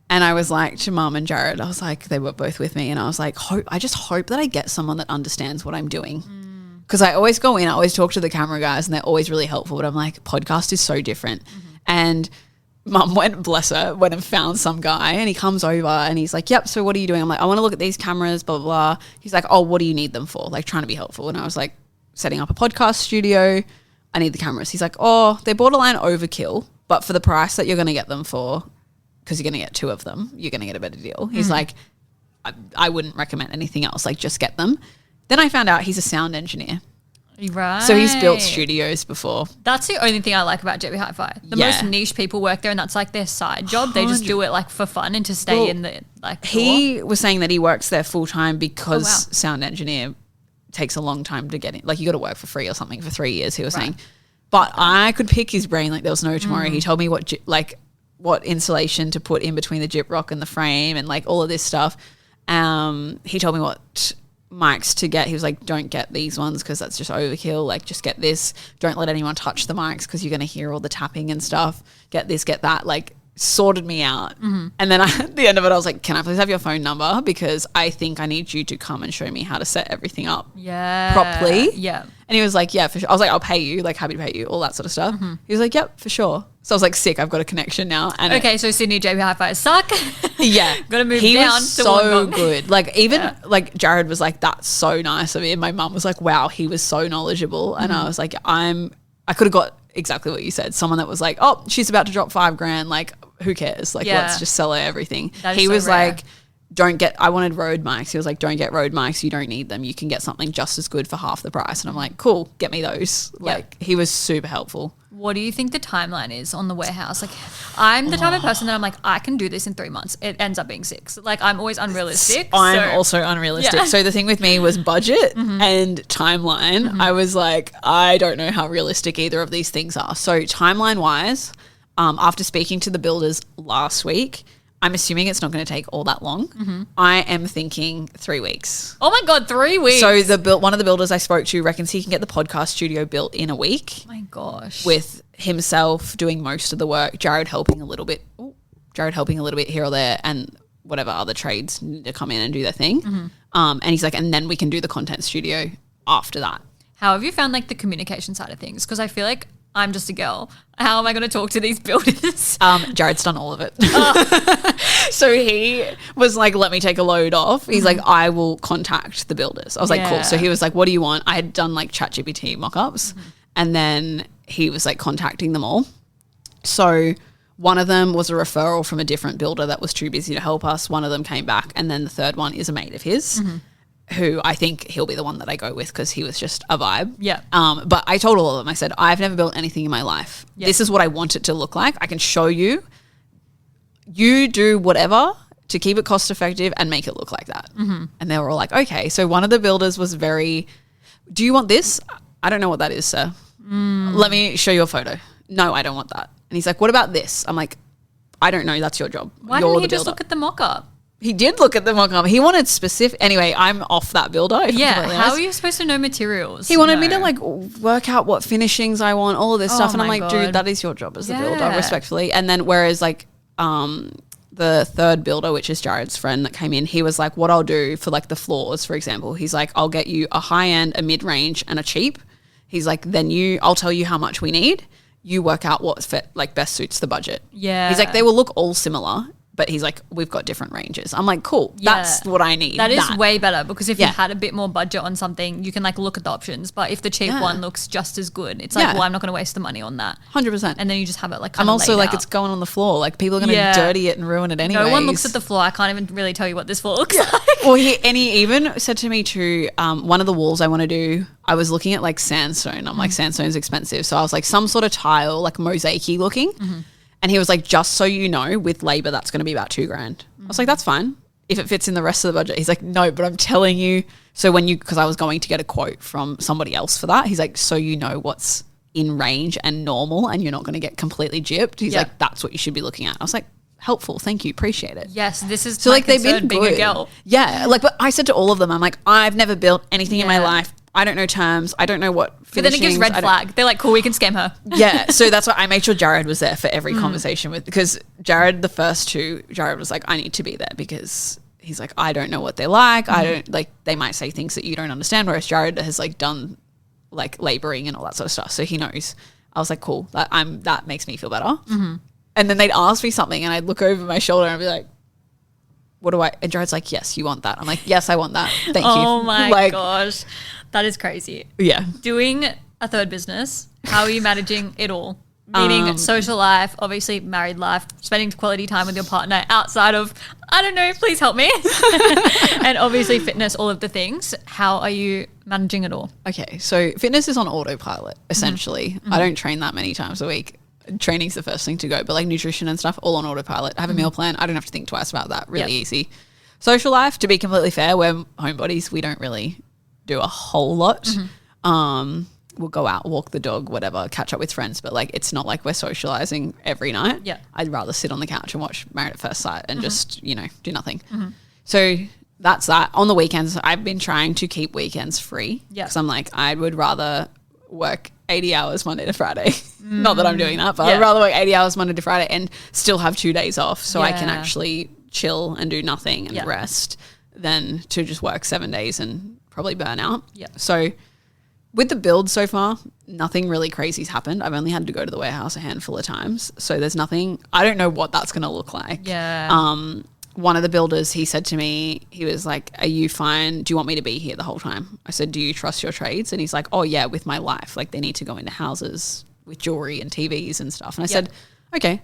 B: And I was like to Mum and Jared, I was like, they were both with me. And I was like, I just hope that I get someone that understands what I'm doing. Because I always go in, I always talk to the camera guys and they're always really helpful. But I'm like, podcast is so different. And Mum went, bless her, went and found some guy and he comes over and he's like, yep, so what are you doing? I'm like, I want to look at these cameras, blah, blah, blah. He's like, oh, what do you need them for? Like trying to be helpful. And I was like, setting up a podcast studio. I need the cameras. He's like, oh, they're borderline overkill. But for the price that you're going to get them for, because you're going to get 2 of them, you're going to get a better deal. He's like, I wouldn't recommend anything else. Like just get them. Then I found out he's a sound engineer.
A: Right.
B: So he's built studios before.
A: That's the only thing I like about JB Hi-Fi. The most niche people work there and that's like their side job. They just do it like for fun and to stay in the like
B: He was saying that he works there full time because sound engineer takes a long time to get in. Like you got to work for free or something for 3 years, he was saying. But I could pick his brain like there was no tomorrow. He told me what insulation to put in between the gyprock and the frame and like all of this stuff. He told me what mics to get. He was like, don't get these ones because that's just overkill. Like just get this. Don't let anyone touch the mics because you're going to hear all the tapping and stuff. Get this, get that. Like sorted me out. And then at the end of it, I was like, can I please have your phone number? Because I think I need you to come and show me how to set everything up properly. Yeah. And he was like, yeah, for sure. I was like, I'll pay you, like happy to pay you, all that sort of stuff. He was like, yep, for sure. So I was like, sick, I've got a connection now. And
A: okay, so Sydney JB Hi-Fi suck.
B: Yeah.
A: Got to move
B: he
A: down.
B: Was to so good. Like even like Jared was like, that's so nice of him. My mum was like, wow, he was so knowledgeable. And I was like, I could have got exactly what you said. Someone that was like, oh, she's about to drop $5,000. Like who cares? Like let's just sell her everything. He was rare. Like, I wanted Rode mics. He was like, don't get Rode mics. You don't need them. You can get something just as good for half the price. And I'm like, cool, get me those. Like he was super helpful.
A: What do you think the timeline is on the warehouse? Like I'm the type of person that I'm like, I can do this in 3 months. It ends up being 6. Like I'm always unrealistic.
B: I'm also unrealistic. Yeah. So the thing with me was budget and timeline. I was like, I don't know how realistic either of these things are. So timeline wise, after speaking to the builders last week, I'm assuming it's not going to take all that long. I am thinking 3 weeks.
A: Oh my God, 3 weeks.
B: So one of the builders I spoke to reckons he can get the podcast studio built in a week.
A: Oh my gosh. With
B: himself doing most of the work, Jared helping a little bit here or there, and whatever other trades need to come in and do their thing. And he's like, and then we can do the content studio after that.
A: How have you found like the communication side of things? Because I feel like I'm just a girl. How am I going to talk to these builders?
B: Jared's done all of it. So he was like, let me take a load off. He's like, I will contact the builders. I was like, cool. So he was like, what do you want? I had done like ChatGPT mock-ups and then he was like contacting them all. So one of them was a referral from a different builder that was too busy to help us. One of them came back and then the third one is a mate of his. Who I think he'll be the one that I go with because he was just a vibe.
A: Yeah.
B: But I told all of them, I said, I've never built anything in my life.
A: Yeah.
B: This is what I want it to look like. I can show you. You do whatever to keep it cost effective and make it look like that. And they were all like, okay. So one of the builders was very, do you want this? I don't know what that is, sir. Let me show you a photo. No, I don't want that. And he's like, what about this? I'm like, I don't know. That's your job.
A: Why
B: You're
A: didn't he
B: the
A: just
B: builder.
A: look at the mock-up?
B: He did look at the mock-up. He wanted specific. Anyway, I'm off that builder.
A: Yeah. How are you supposed to know materials?
B: He wanted me to like work out what finishings I want, all of this stuff. And I'm
A: my
B: like,
A: God.
B: dude, that is your job as the builder,
A: Yeah.
B: respectfully. And then whereas like the third builder, which is Jared's friend that came in, he was like, what I'll do for like the floors, for example, he's like, I'll get you a high-end, a mid-range and a cheap. He's like, then I'll tell you how much we need. You work out what like best suits the budget.
A: Yeah.
B: He's like, they will look all similar. But he's like, we've got different ranges. I'm like, cool.
A: Yeah.
B: That's what I need.
A: That is way better because if you
B: Yeah.
A: had a bit more budget on something, you can like look at the options. But if the cheap
B: Yeah.
A: one looks just as good, it's like,
B: Yeah.
A: well, I'm not going to waste the money on that.
B: 100%.
A: And then you just have it like
B: I'm
A: kind of
B: also
A: laid
B: like,
A: out.
B: it's going on the floor. Like people are going to
A: Yeah.
B: dirty it and ruin it anyway.
A: No one looks at the floor. I can't even really tell you what this floor looks like.
B: Well, he even said to me too, one of the walls I want to do, I was looking at like sandstone. I'm like, sandstone's expensive. So I was like, some sort of tile, like mosaic-y looking. And he was like, just so you know, with labor, that's going to be about $2,000. I was like, that's fine. If it fits in the rest of the budget. He's like, no, but I'm telling you. So because I was going to get a quote from somebody else for that. He's like, so you know what's in range and normal and you're not going to get completely gypped. He's like, that's what you should be looking at. I was like, helpful. Thank you. Appreciate it.
A: Yes, this is
B: So
A: my
B: like they've been
A: concern being
B: good.
A: a girl.
B: Yeah. Like, but I said to all of them, I'm like, I've never built anything in my
A: Yeah.
B: life. I don't know terms. I don't know what
A: But then it gives
B: finishings.
A: red
B: I don't-
A: flag. They're like, cool, we can scam her.
B: Yeah. So that's why I made sure Jared was there for every conversation with, because Jared, the first two, Jared was like, I need to be there because he's like, I don't know what they're like. I don't like, they might say things that you don't understand. Whereas Jared has like done like laboring and all that sort of stuff. So he knows. I was like, cool. That makes me feel better. And then they'd ask me something and I'd look over my shoulder and I'd be like, what do I, and Jared's like, yes, you want that. I'm like, yes, I want that. Thank you.
A: Oh my
B: like,
A: gosh. That is crazy.
B: Yeah.
A: Doing a third business, how are you managing it all? Meaning social life, obviously married life, spending quality time with your partner outside of, I don't know, please help me. And obviously fitness, all of the things. How are you managing it all?
B: Okay, so fitness is on autopilot, essentially. I don't train that many times a week. Training's the first thing to go, but like nutrition and stuff, all on autopilot. I have a meal plan. I don't have to think twice about that. Really easy. Social life, to be completely fair, we're homebodies. We don't really do a whole lot. We'll go out, walk the dog, whatever, catch up with friends, but like it's not like we're socializing every night.
A: Yeah.
B: I'd rather sit on the couch and watch Married at First Sight and just, do nothing. So that's that. On the weekends, I've been trying to keep weekends free.
A: Yeah.
B: Because I'm like, I would rather work 80 hours Monday to Friday. Not that I'm doing that, but
A: Yeah.
B: I'd rather work 80 hours Monday to Friday and still have 2 days off so I can
A: Yeah.
B: actually chill and do nothing and rest than to just work 7 days and probably burn out.
A: Yeah.
B: So with the build so far, nothing really crazy's happened. I've only had to go to the warehouse a handful of times. So there's nothing, I don't know what that's going to look like.
A: Yeah.
B: One of the builders, he said to me, he was like, are you fine? Do you want me to be here the whole time? I said, do you trust your trades? And he's like, oh yeah, with my life. Like they need to go into houses with jewelry and TVs and stuff. And I said, okay,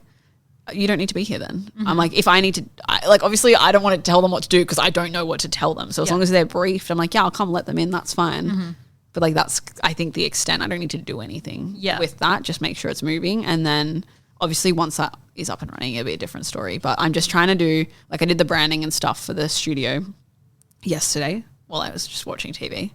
B: you don't need to be here then. I'm like, if I need to, obviously I don't want to tell them what to do because I don't know what to tell them. So as long as they're briefed, I'm like, yeah, I'll come let them in. That's fine. But like, that's, I think the extent, I don't need to do anything with that. Just make sure it's moving. And then obviously once that is up and running, it'll be a different story. But I'm just trying to do, like I did the branding and stuff for the studio yesterday while I was just watching TV.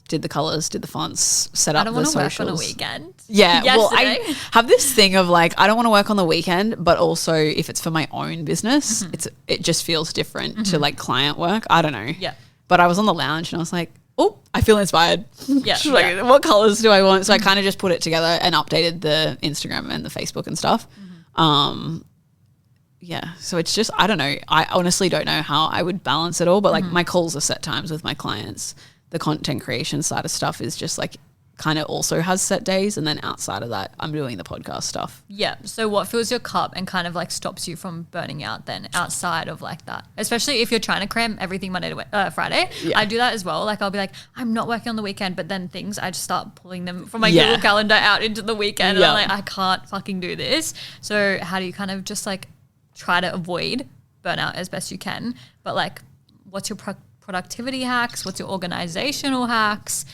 B: Did the colors, did the fonts, set up the socials.
A: I don't want to work on a weekend.
B: Yeah, well,
A: Yesterday.
B: I have this thing of like, I don't want to work on the weekend, but also if it's for my own business, it just feels different to like client work. I don't know.
A: Yeah.
B: But I was on the lounge and I was like, oh, I feel inspired.
A: Yeah.
B: Like, what colors do I want? So I kind of just put it together and updated the Instagram and the Facebook and stuff. Yeah. So it's just, I don't know. I honestly don't know how I would balance it all, but like my calls are set times with my clients. The content creation side of stuff is just like kind of also has set days, and then outside of that I'm doing the podcast stuff.
A: Yeah. So what fills your cup and kind of like stops you from burning out then outside of like that? Especially if you're trying to cram everything Monday to Friday.
B: Yeah.
A: I do that as well. Like I'll be like, I'm not working on the weekend, but then I just start pulling them from my Google Calendar out into the weekend and I'm like, I can't fucking do this. So how do you kind of just like try to avoid burnout as best you can? But like, what's your productivity hacks? What's your organizational hacks?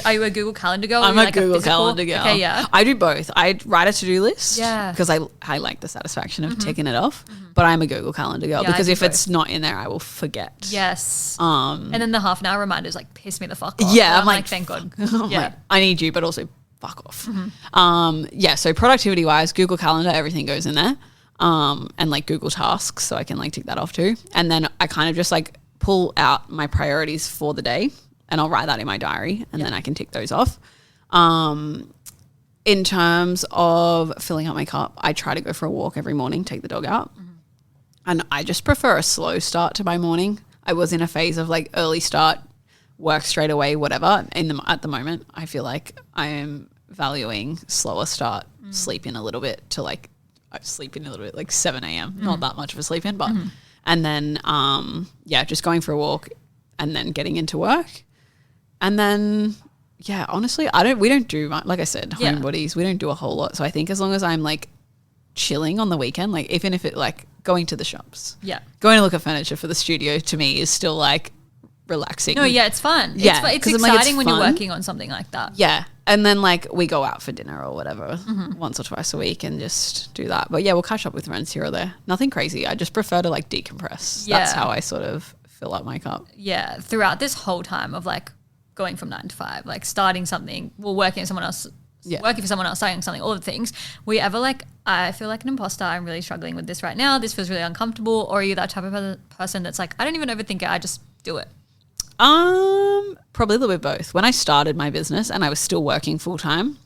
A: Are you a Google Calendar girl?
B: I'm a Google Calendar girl.
A: Okay, yeah.
B: I do both. I write a to-do list because I like the satisfaction of ticking it off, but I'm a Google Calendar girl because if it's not in there, I will forget.
A: Yes. And then the half an hour reminders like piss me the fuck off.
B: Yeah.
A: I'm like, thank God.
B: Like, I need you, but also fuck off. So productivity wise, Google Calendar, everything goes in there. And like Google Tasks, so I can like tick that off too. And then I kind of just like pull out my priorities for the day and I'll write that in my diary and then I can tick those off. In terms of filling up my cup, I try to go for a walk every morning, take the dog out. And I just prefer a slow start to my morning. I was in a phase of like early start, work straight away, whatever. At the moment, I feel like I am valuing slower start, sleep in a little bit to like, I sleep in a little bit, like 7 a.m. Not that much of a sleep in, but and then just going for a walk and then getting into work. And then honestly, we don't do much, like I said, homebodies, we don't do a whole lot. So I think as long as I'm like chilling on the weekend, like even if it like going to the shops. Yeah. Going to look at furniture for the studio to me is still like relaxing.
A: No, it's fun.
B: Yeah.
A: It's exciting when you're working on something like that.
B: Yeah. And then like we go out for dinner or whatever once or twice a week and just do that. But we'll catch up with friends here or there. Nothing crazy. I just prefer to like decompress. Yeah. That's how I sort of fill up my cup. Yeah.
A: Throughout this whole time of like going from 9 to 5, like starting something, working for someone else, starting something, all the things. Were you ever like, I feel like an imposter, I'm really struggling with this right now, this feels really uncomfortable? Or are you that type of person that's like, I don't even overthink it, I just do it?
B: Probably a little bit both. When I started my business and I was still working full time,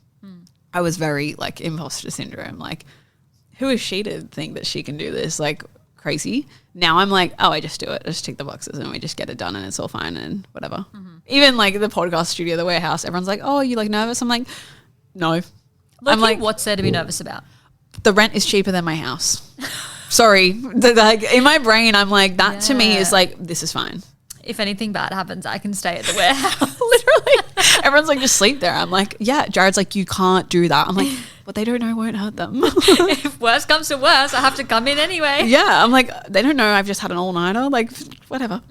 B: I was very like imposter syndrome. Like, who is she to think that she can do this? Like crazy. Now I'm like, I just do it. I just tick the boxes and we just get it done and it's all fine and whatever. Even like the podcast studio, the warehouse, everyone's like, oh, are you like nervous? I'm like, no.
A: I'm like, what's there to be nervous about?
B: The rent is cheaper than my house. Sorry. Like in my brain, I'm like, that to me is like, this is fine.
A: If anything bad happens, I can stay at the warehouse.
B: Literally. Everyone's like, just sleep there. I'm like, yeah. Jared's like, you can't do that. I'm like, what they don't know won't hurt them.
A: If worse comes to worse, I have to come in anyway.
B: Yeah. I'm like, they don't know I've just had an all-nighter. Like, whatever.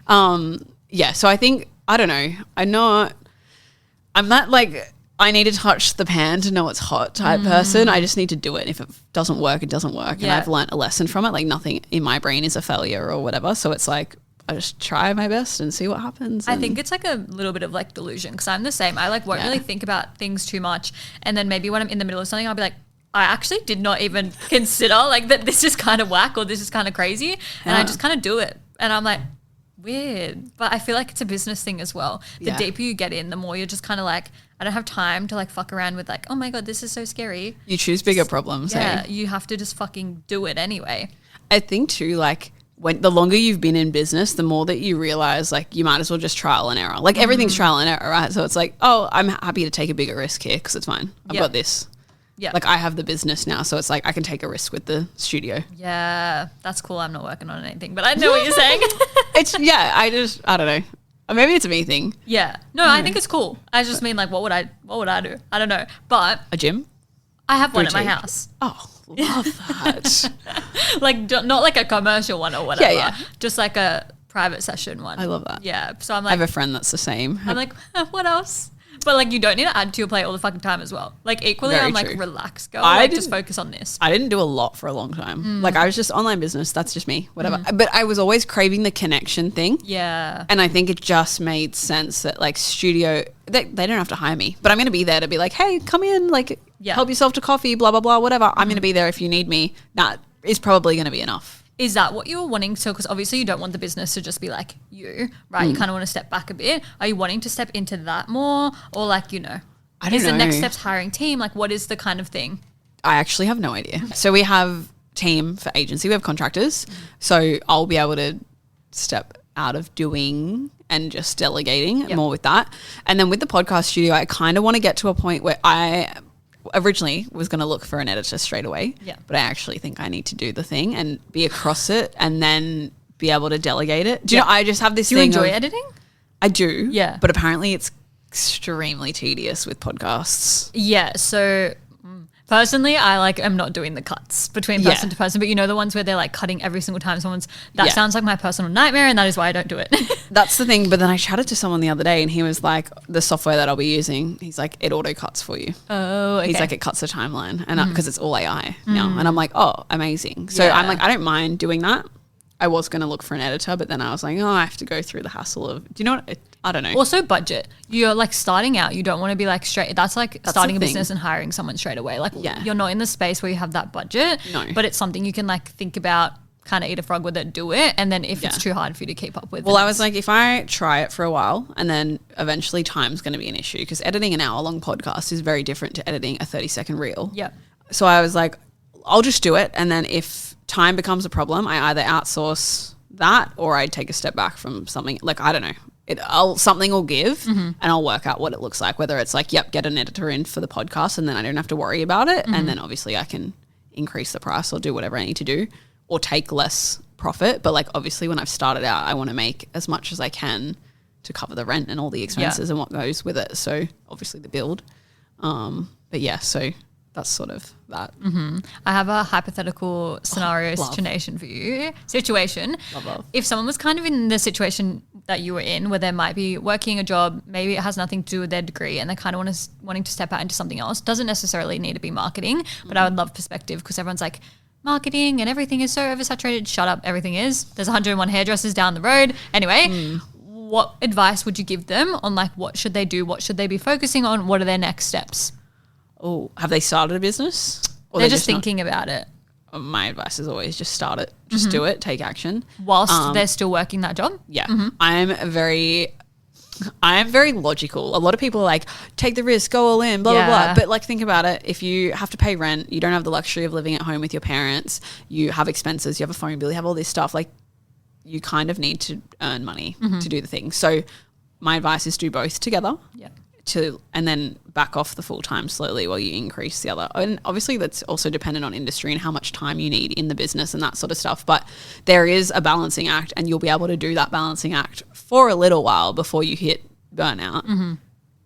B: So I think, I don't know. I'm not like, I need to touch the pan to know it's hot type person. I just need to do it. If it doesn't work, it doesn't work. And I've learnt a lesson from it. Like nothing in my brain is a failure or whatever. So it's like, I just try my best and see what happens.
A: I think it's like a little bit of like delusion because I'm the same. I like won't really think about things too much. And then maybe when I'm in the middle of something, I'll be like, I actually did not even consider like that this is kind of whack or this is kind of crazy. And I just kind of do it. And I'm like, weird. But I feel like it's a business thing as well. The deeper you get in, the more you're just kind of like, I don't have time to like fuck around with like, oh my God, this is so scary.
B: You choose bigger problems.
A: Yeah, you have to just fucking do it anyway.
B: I think too, like, when the longer you've been in business, the more that you realize like you might as well just trial and error. Like everything's trial and error, right? So it's like, oh, I'm happy to take a bigger risk here because it's fine. I've got this. Yeah. Like I have the business now, so it's like I can take a risk with the studio. Yeah,
A: that's cool. I'm not working on anything, but I know what you're saying.
B: I don't know. Or maybe it's a me thing.
A: Yeah. No, I think it's cool. I just mean like what would I do? I don't know. But
B: a gym?
A: I have one at my house.
B: Oh, love that.
A: Like not like a commercial one or whatever. Yeah. Just like a private session one.
B: I love that.
A: Yeah. So I'm like,
B: I have a friend that's the same.
A: I'm like, what else? But like you don't need to add to your plate all the fucking time as well. Like equally,
B: Very
A: I'm
B: true.
A: like, relax, girl. Like just focus on this.
B: I didn't do a lot for a long time. Like I was just online business. That's just me, whatever. But I was always craving the connection thing.
A: Yeah.
B: And I think it just made sense that like studio, they don't have to hire me, but I'm going to be there to be like, hey, come in, like help yourself to coffee, blah, blah, blah, whatever. I'm going to be there if you need me. That is probably going to be enough.
A: Is that what you were wanting to? Because obviously you don't want the business to just be like you, right? You kind of want to step back a bit. Are you wanting to step into that more or like, you know,
B: I don't know.
A: Is the next steps hiring team? Like what is the kind of thing?
B: I actually have no idea. Okay. So we have team for agency. We have contractors. So I'll be able to step out of doing and just delegating more with that. And then with the podcast studio, I kind of want to get to a point where I originally was going to look for an editor straight away, but I actually think I need to do the thing and be across it and then be able to delegate it. Do you know, I just have this thing.
A: Do you enjoy editing?
B: I do.
A: Yeah.
B: But apparently it's extremely tedious with podcasts.
A: Yeah. So personally, I am not doing the cuts between person to person, but you know the ones where they're like cutting every single time someone's, that sounds like my personal nightmare, and that is why I don't do it.
B: That's the thing. But then I chatted to someone the other day and he was like, the software that I'll be using, he's like, it auto cuts for you.
A: Oh, okay.
B: He's like, it cuts the timeline and because it's all AI now. And I'm like, oh, amazing. So I'm like, I don't mind doing that. I was going to look for an editor, but then I was like, oh, I have to go through the hassle of, do you know what? I don't know.
A: Also budget. You're like starting out. You don't want to be like straight. That's like starting a business and hiring someone straight away. Like you're not in the space where you have that budget, but it's something you can like think about, kind of eat a frog with it, do it. And then if it's too hard for you to keep up with.
B: Well, I was like, if I try it for a while and then eventually time's going to be an issue, because editing an hour-long podcast is very different to editing a 30-second reel.
A: Yeah. So
B: I was like, I'll just do it. And then if time becomes a problem, I either outsource that or I take a step back from something. Like, I don't know. Something will give and I'll work out what it looks like, whether it's like, get an editor in for the podcast and then I don't have to worry about it. And then obviously I can increase the price or do whatever I need to do or take less profit. But like, obviously when I've started out, I want to make as much as I can to cover the rent and all the expenses and what goes with it. So obviously the build. But yeah, so that's sort of that.
A: I have a hypothetical scenario situation for you.
B: Love.
A: If someone was kind of in the situation that you were in, where they might be working a job, maybe it has nothing to do with their degree, and they kind of wanting to step out into something else. Doesn't necessarily need to be marketing, but I would love perspective, because everyone's like, marketing and everything is so oversaturated. Shut up, everything is. There's 101 hairdressers down the road. Anyway, what advice would you give them on like what should they do? What should they be focusing on? What are their next steps?
B: Oh, have they started a business?
A: Or they're just thinking about it.
B: My advice is always just start it. Just do it. Take action.
A: Whilst they're still working that job?
B: Yeah. I am very logical. A lot of people are like, take the risk, go all in, blah, blah, blah. But like, think about it. If you have to pay rent, you don't have the luxury of living at home with your parents, you have expenses, you have a phone bill, you have all this stuff. Like, you kind of need to earn money to do the thing. So my advice is do both together.
A: Yeah.
B: And then back off the full time slowly while you increase the other. And obviously that's also dependent on industry and how much time you need in the business and that sort of stuff. But there is a balancing act, and you'll be able to do that balancing act for a little while before you hit burnout.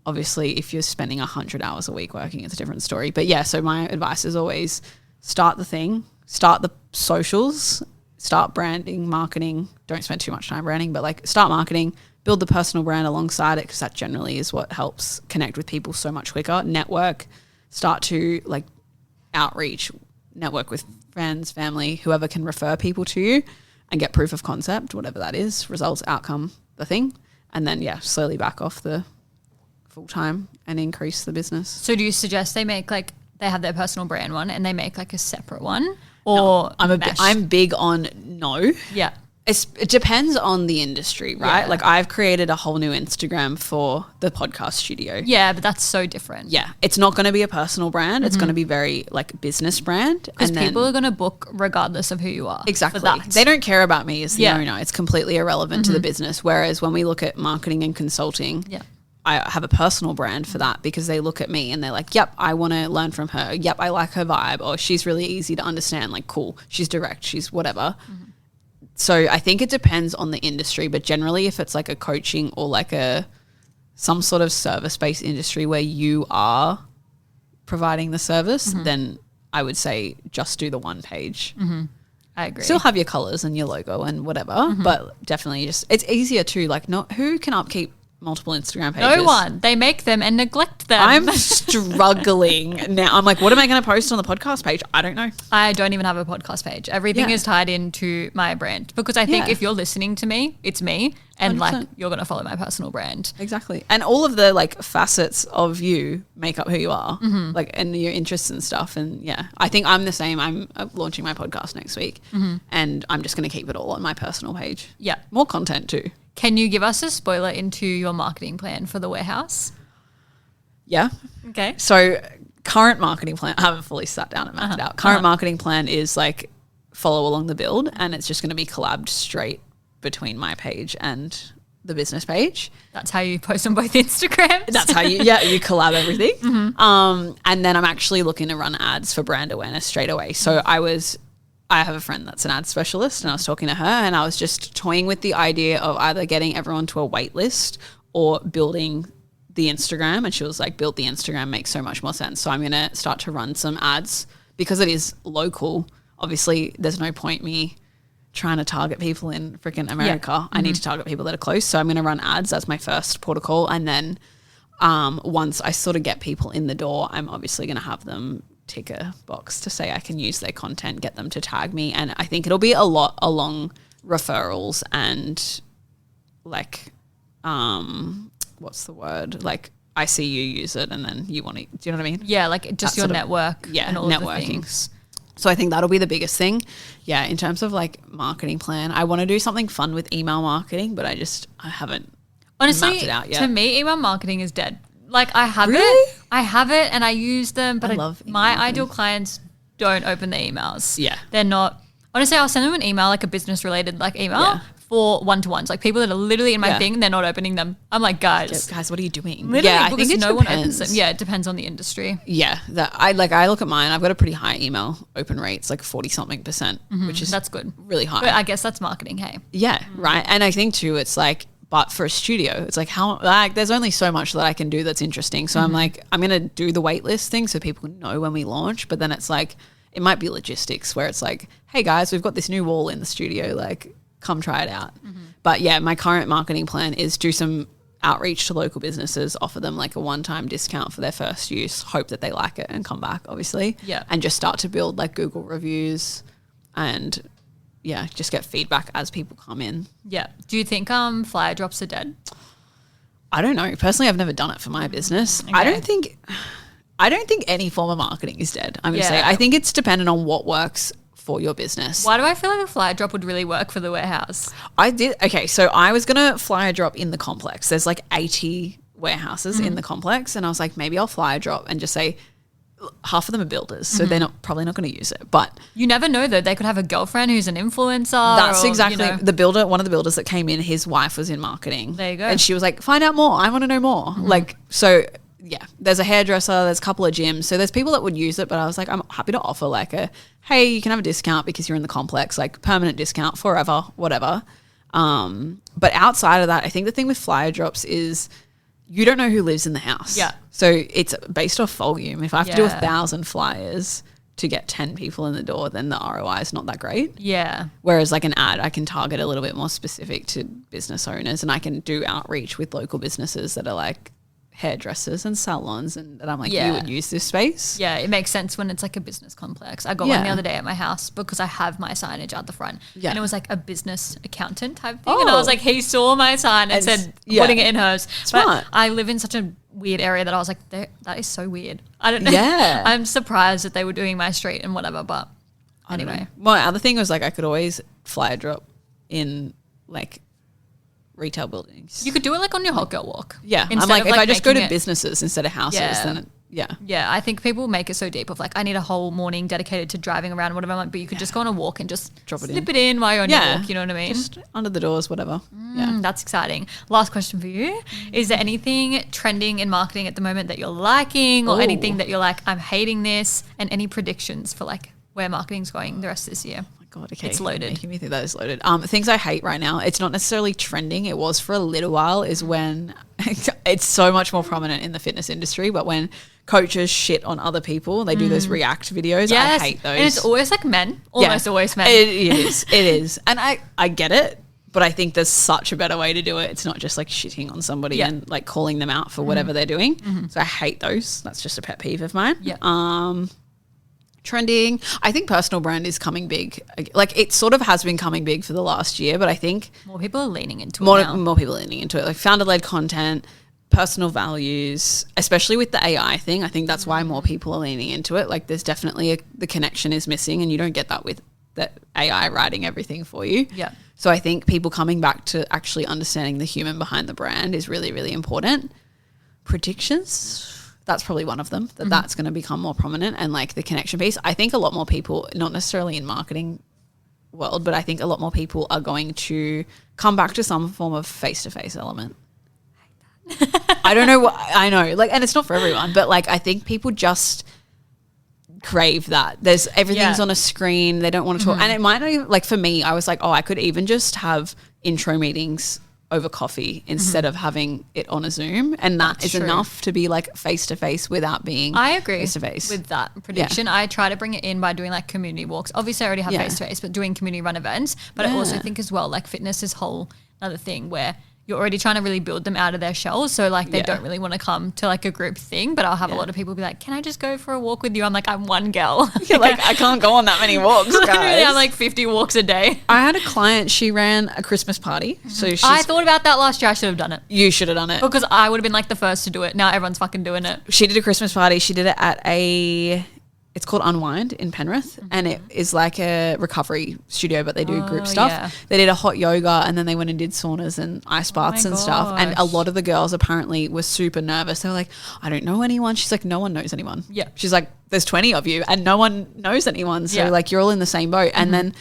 B: Obviously, if you're spending 100 hours a week working, it's a different story. But yeah, so my advice is always start the thing, start the socials, start branding, marketing. Don't spend too much time branding, but like start marketing, build the personal brand alongside it, because that generally is what helps connect with people so much quicker. Network, start to like outreach, network with friends, family, whoever can refer people to you, and get proof of concept, whatever that is, results, outcome, the thing. And then, slowly back off the full time and increase the business.
A: So do you suggest they have their personal brand one and they make like a separate one? Or
B: no, I'm big on no.
A: Yeah.
B: It depends on the industry, right? Yeah. Like I've created a whole new Instagram for the podcast studio.
A: Yeah, but that's so different.
B: Yeah. It's not going to be a personal brand. It's going to be very like business brand.
A: Because people are going to book regardless of who you are.
B: Exactly. They don't care about me as the owner. It's completely irrelevant to the business. Whereas when we look at marketing and consulting, I have a personal brand for that, because they look at me and they're like, yep, I want to learn from her. Yep, I like her vibe. Or she's really easy to understand. Like, cool. She's direct. She's whatever. So I think it depends on the industry, but generally if it's like a coaching or like some sort of service-based industry where you are providing the service, then I would say just do the one page.
A: I agree.
B: Still have your colors and your logo and whatever, but definitely it's easier to like who can upkeep multiple Instagram pages?
A: No one. They make them and neglect them.
B: I'm struggling now. I'm like, what am I going to post on the podcast page? I don't know.
A: I don't even have a podcast page. Everything is tied into my brand, because I think if you're listening to me, it's me, and 100%. Like you're going to follow my personal brand.
B: Exactly. And all of the like facets of you make up who you are, like, and your interests and stuff. And I think I'm the same. I'm launching my podcast next week, and I'm just going to keep it all on my personal page.
A: Yeah.
B: More content too.
A: Can you give us a spoiler into your marketing plan for the warehouse?
B: Yeah.
A: Okay.
B: So current marketing plan, I haven't fully sat down and mapped it out. Current marketing plan is like follow along the build, and it's just going to be collabed straight between my page and the business page.
A: That's how you post on both Instagrams.
B: That's how you collab everything. And then I'm actually looking to run ads for brand awareness straight away. So I have a friend that's an ad specialist, and I was talking to her, and I was just toying with the idea of either getting everyone to a wait list or building the Instagram. And she was like, build the Instagram makes so much more sense. So I'm going to start to run some ads because it is local. Obviously, there's no point me trying to target people in freaking America. Yeah. I need to target people that are close. So I'm going to run ads. That's my first protocol. And then once I sort of get people in the door, I'm obviously going to have them tick a box to say I can use their content, get them to tag me. And I think it'll be a lot along referrals and like, what's the word? Like, I see you use it and then you want to, do you know what I mean?
A: Yeah, like just your network.
B: And all networking. The things. So I think that'll be the biggest thing. Yeah, in terms of like marketing plan, I want to do something fun with email marketing, but I haven't
A: honestly
B: mapped it out yet.
A: To me, email marketing is dead. Like I have it and I use them, but my ideal clients don't open the emails.
B: Yeah.
A: They're not, honestly, I'll send them an email, like a business related like email for one-to-ones. Like people that are literally in my thing, they're not opening them. I'm like, guys,
B: what are you doing?
A: Literally, I think no one opens them. Yeah, it depends on the industry.
B: Yeah. I look at mine, I've got a pretty high email open rate. It's like 40-something%, which is
A: that's good.
B: Really high.
A: But I guess that's marketing, hey.
B: Yeah, right. And I think too, it's like, but for a studio, it's like there's only so much that I can do that's interesting. So I'm like, I'm going to do the waitlist thing so people know when we launch. But then it's like, it might be logistics where it's like, hey guys, we've got this new wall in the studio, like come try it out. But yeah, my current marketing plan is do some outreach to local businesses, offer them like a one-time discount for their first use, hope that they like it and come back, obviously.
A: Yeah.
B: And just start to build like Google reviews and just get feedback as people come in.
A: Yeah. Do you think flyer drops are dead?
B: I don't know. Personally, I've never done it for my business. Okay. I don't think any form of marketing is dead. I'm going to say. I think it's dependent on what works for your business.
A: Why do I feel like a flyer drop would really work for the warehouse?
B: So I was going to flyer drop in the complex. There's like 80 warehouses in the complex, and I was like, maybe I'll flyer drop and just say, half of them are builders, so they're probably not going to use it. But
A: you never know though. They could have a girlfriend who's an influencer.
B: That's exactly the builder. One of the builders that came in, his wife was in marketing.
A: There you go.
B: And she was like, find out more. I want to know more. Like, so yeah, there's a hairdresser, there's a couple of gyms. So there's people that would use it, but I was like, I'm happy to offer like hey, you can have a discount because you're in the complex, like permanent discount forever, whatever. But outside of that, I think the thing with flyer drops is you don't know who lives in the house.
A: Yeah.
B: So it's based off volume. If I have to do 1,000 flyers to get 10 people in the door, then the ROI is not that great.
A: Yeah.
B: Whereas like an ad, I can target a little bit more specific to business owners, and I can do outreach with local businesses that are like hairdressers and salons, and I'm like, you would use this space.
A: Yeah, it makes sense when it's like a business complex. I got one the other day at my house because I have my signage out the front. Yeah. And it was like a business accountant type thing. And I was like, he saw my sign and said, putting it in hers.
B: Smart.
A: But I live in such a weird area that I was like, that is so weird. I don't know.
B: Yeah.
A: I'm surprised that they were doing my street and whatever, but anyway.
B: My other thing was like I could always flyer drop in like retail buildings.
A: You could do it like on your hot girl walk.
B: Yeah. I'm like, if I just go to businesses instead of houses, then
A: Yeah, I think people make it so deep of like, I need a whole morning dedicated to driving around, whatever. I'm like, but you could just go on a walk and just slip it in while you're on your walk. You know what I mean?
B: Just under the doors, whatever.
A: That's exciting. Last question for you. Is there anything trending in marketing at the moment that you're liking or anything that you're like, I'm hating this, and any predictions for like where marketing's going the rest of this year?
B: God, okay.
A: It's loaded.
B: Making me think that is loaded. Things I hate right now, it's not necessarily trending. It was for a little while, is when it's so much more prominent in the fitness industry, but when coaches shit on other people, they do those react videos.
A: Yes.
B: I hate those.
A: And it's always like men. Almost always men.
B: It is. It is. And I get it, but I think there's such a better way to do it. It's not just like shitting on somebody and like calling them out for whatever they're doing. So I hate those. That's just a pet peeve of mine.
A: Yeah.
B: Trending. I think personal brand is coming big. Like it sort of has been coming big for the last year, but I think
A: more people are leaning into it now.
B: More people are leaning into it. Like founder-led content, personal values, especially with the AI thing. I think that's why more people are leaning into it. Like there's definitely the connection is missing, and you don't get that with the AI writing everything for you.
A: Yeah.
B: So I think people coming back to actually understanding the human behind the brand is really, really important. Predictions. That's probably one of them, that's going to become more prominent, and like the connection piece. I think a lot more people, not necessarily in marketing world, but I think a lot more people are going to come back to some form of face-to-face element. I don't know what I know, like, and it's not for everyone, but like I think people just crave that. There's everything's on a screen. They don't want to talk, and it might not even, like for me, I was like, oh, I could even just have intro meetings over coffee instead of having it on a Zoom, and that's is true. Enough to be like face to face without being. I agree face to face
A: with that prediction. I try to bring it in by doing like community walks. Obviously, I already have face to face, but doing community run events. But I also think as well, like fitness is whole another thing where you're already trying to really build them out of their shells. So like they don't really want to come to like a group thing, but I'll have a lot of people be like, can I just go for a walk with you? I'm like, I'm one girl.
B: You're like, I can't go on that many walks, guys.
A: I have like 50 walks a day.
B: I had a client, she ran a Christmas party. So
A: I thought about that last year. I should have done it.
B: You should have done it.
A: Because I would have been like the first to do it. Now everyone's fucking doing it.
B: She did a Christmas party. She did it at it's called Unwind in Penrith, and it is like a recovery studio, but they do group stuff. Yeah. They did a hot yoga, and then they went and did saunas and ice baths and stuff. And a lot of the girls apparently were super nervous. They were like, I don't know anyone. She's like, no one knows anyone. Yeah. She's like, there's 20 of you and no one knows anyone. So like you're all in the same boat. And then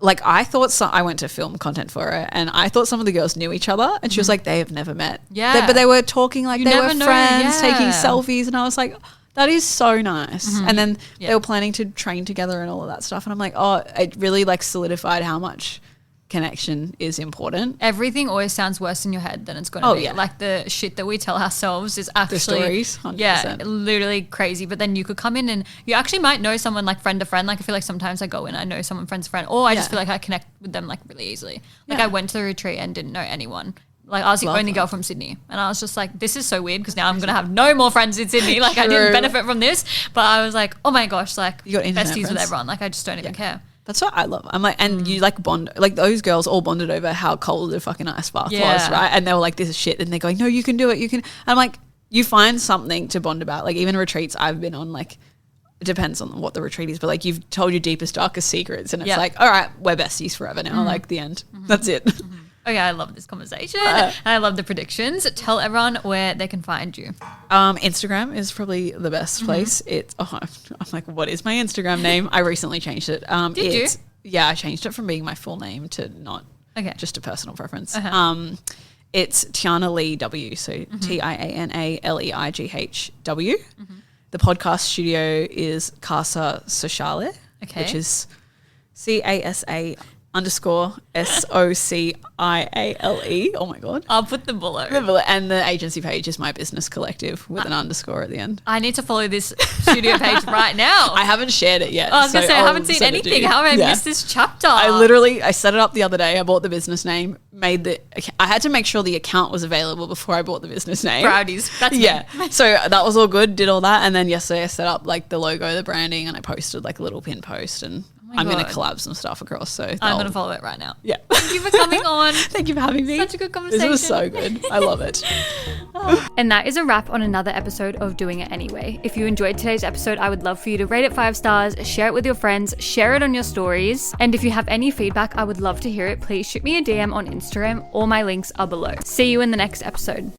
B: like I thought I went to film content for it, and I thought some of the girls knew each other, and she was like, they have never met. Yeah. But they were talking like they were friends, taking selfies, and I was like, that is so nice. And then they were planning to train together and all of that stuff. And I'm like, oh, it really like solidified how much connection is important.
A: Everything always sounds worse in your head than it's going to be. Yeah. Like the shit that we tell ourselves is actually,
B: the stories, 100%.
A: Yeah, literally crazy. But then you could come in and you actually might know someone like friend to friend. Like I feel like sometimes I go in, I know someone friend's friend, or I just feel like I connect with them like really easily. Like I went to the retreat and didn't know anyone. Like I was the only girl from Sydney, and I was just like, this is so weird because now I'm going to have no more friends in Sydney. Like I didn't benefit from this, but I was like, oh my gosh, like you got besties friends with everyone. Like I just don't even care.
B: That's what I love. I'm like, and you like bond, like those girls all bonded over how cold the fucking ice bath was, right? And they were like, this is shit. And they're going, no, you can do it. You can. And I'm like, you find something to bond about. Like even retreats I've been on, like it depends on what the retreat is, but like you've told your deepest, darkest secrets, and it's like, all right, we're besties forever now. Like the end. That's it.
A: Okay, I love this conversation. And I love the predictions. Tell everyone where they can find you.
B: Instagram is probably the best place. I'm like, what is my Instagram name? I recently changed it.
A: Did you?
B: Yeah, I changed it from being my full name to not just a personal preference. It's Tiana Lee W, so TianaLeigh W. The podcast studio is Casa Sociale, which is CASA _SOCIALE. Oh my God.
A: I'll put the bullet.
B: And the agency page is My Business Collective with an underscore at the end.
A: I need to follow this studio page right now.
B: I haven't shared it yet.
A: I was going to say, I haven't seen anything. How have I missed this chapter?
B: I set it up the other day. I bought the business name, I had to make sure the account was available before I bought the business name.
A: Proudies. That's me.
B: So that was all good, did all that. And then yesterday I set up like the logo, the branding, and I posted like a little pin post, and I'm going to collab some stuff across. So
A: I'm going to follow it right now.
B: Yeah.
A: Thank you for coming on.
B: Thank you for having me.
A: Such a good conversation.
B: This was so good. I love it.
A: And that is a wrap on another episode of Doing It Anyway. If you enjoyed today's episode, I would love for you to rate it 5 stars, share it with your friends, share it on your stories. And if you have any feedback, I would love to hear it. Please shoot me a DM on Instagram. All my links are below. See you in the next episode.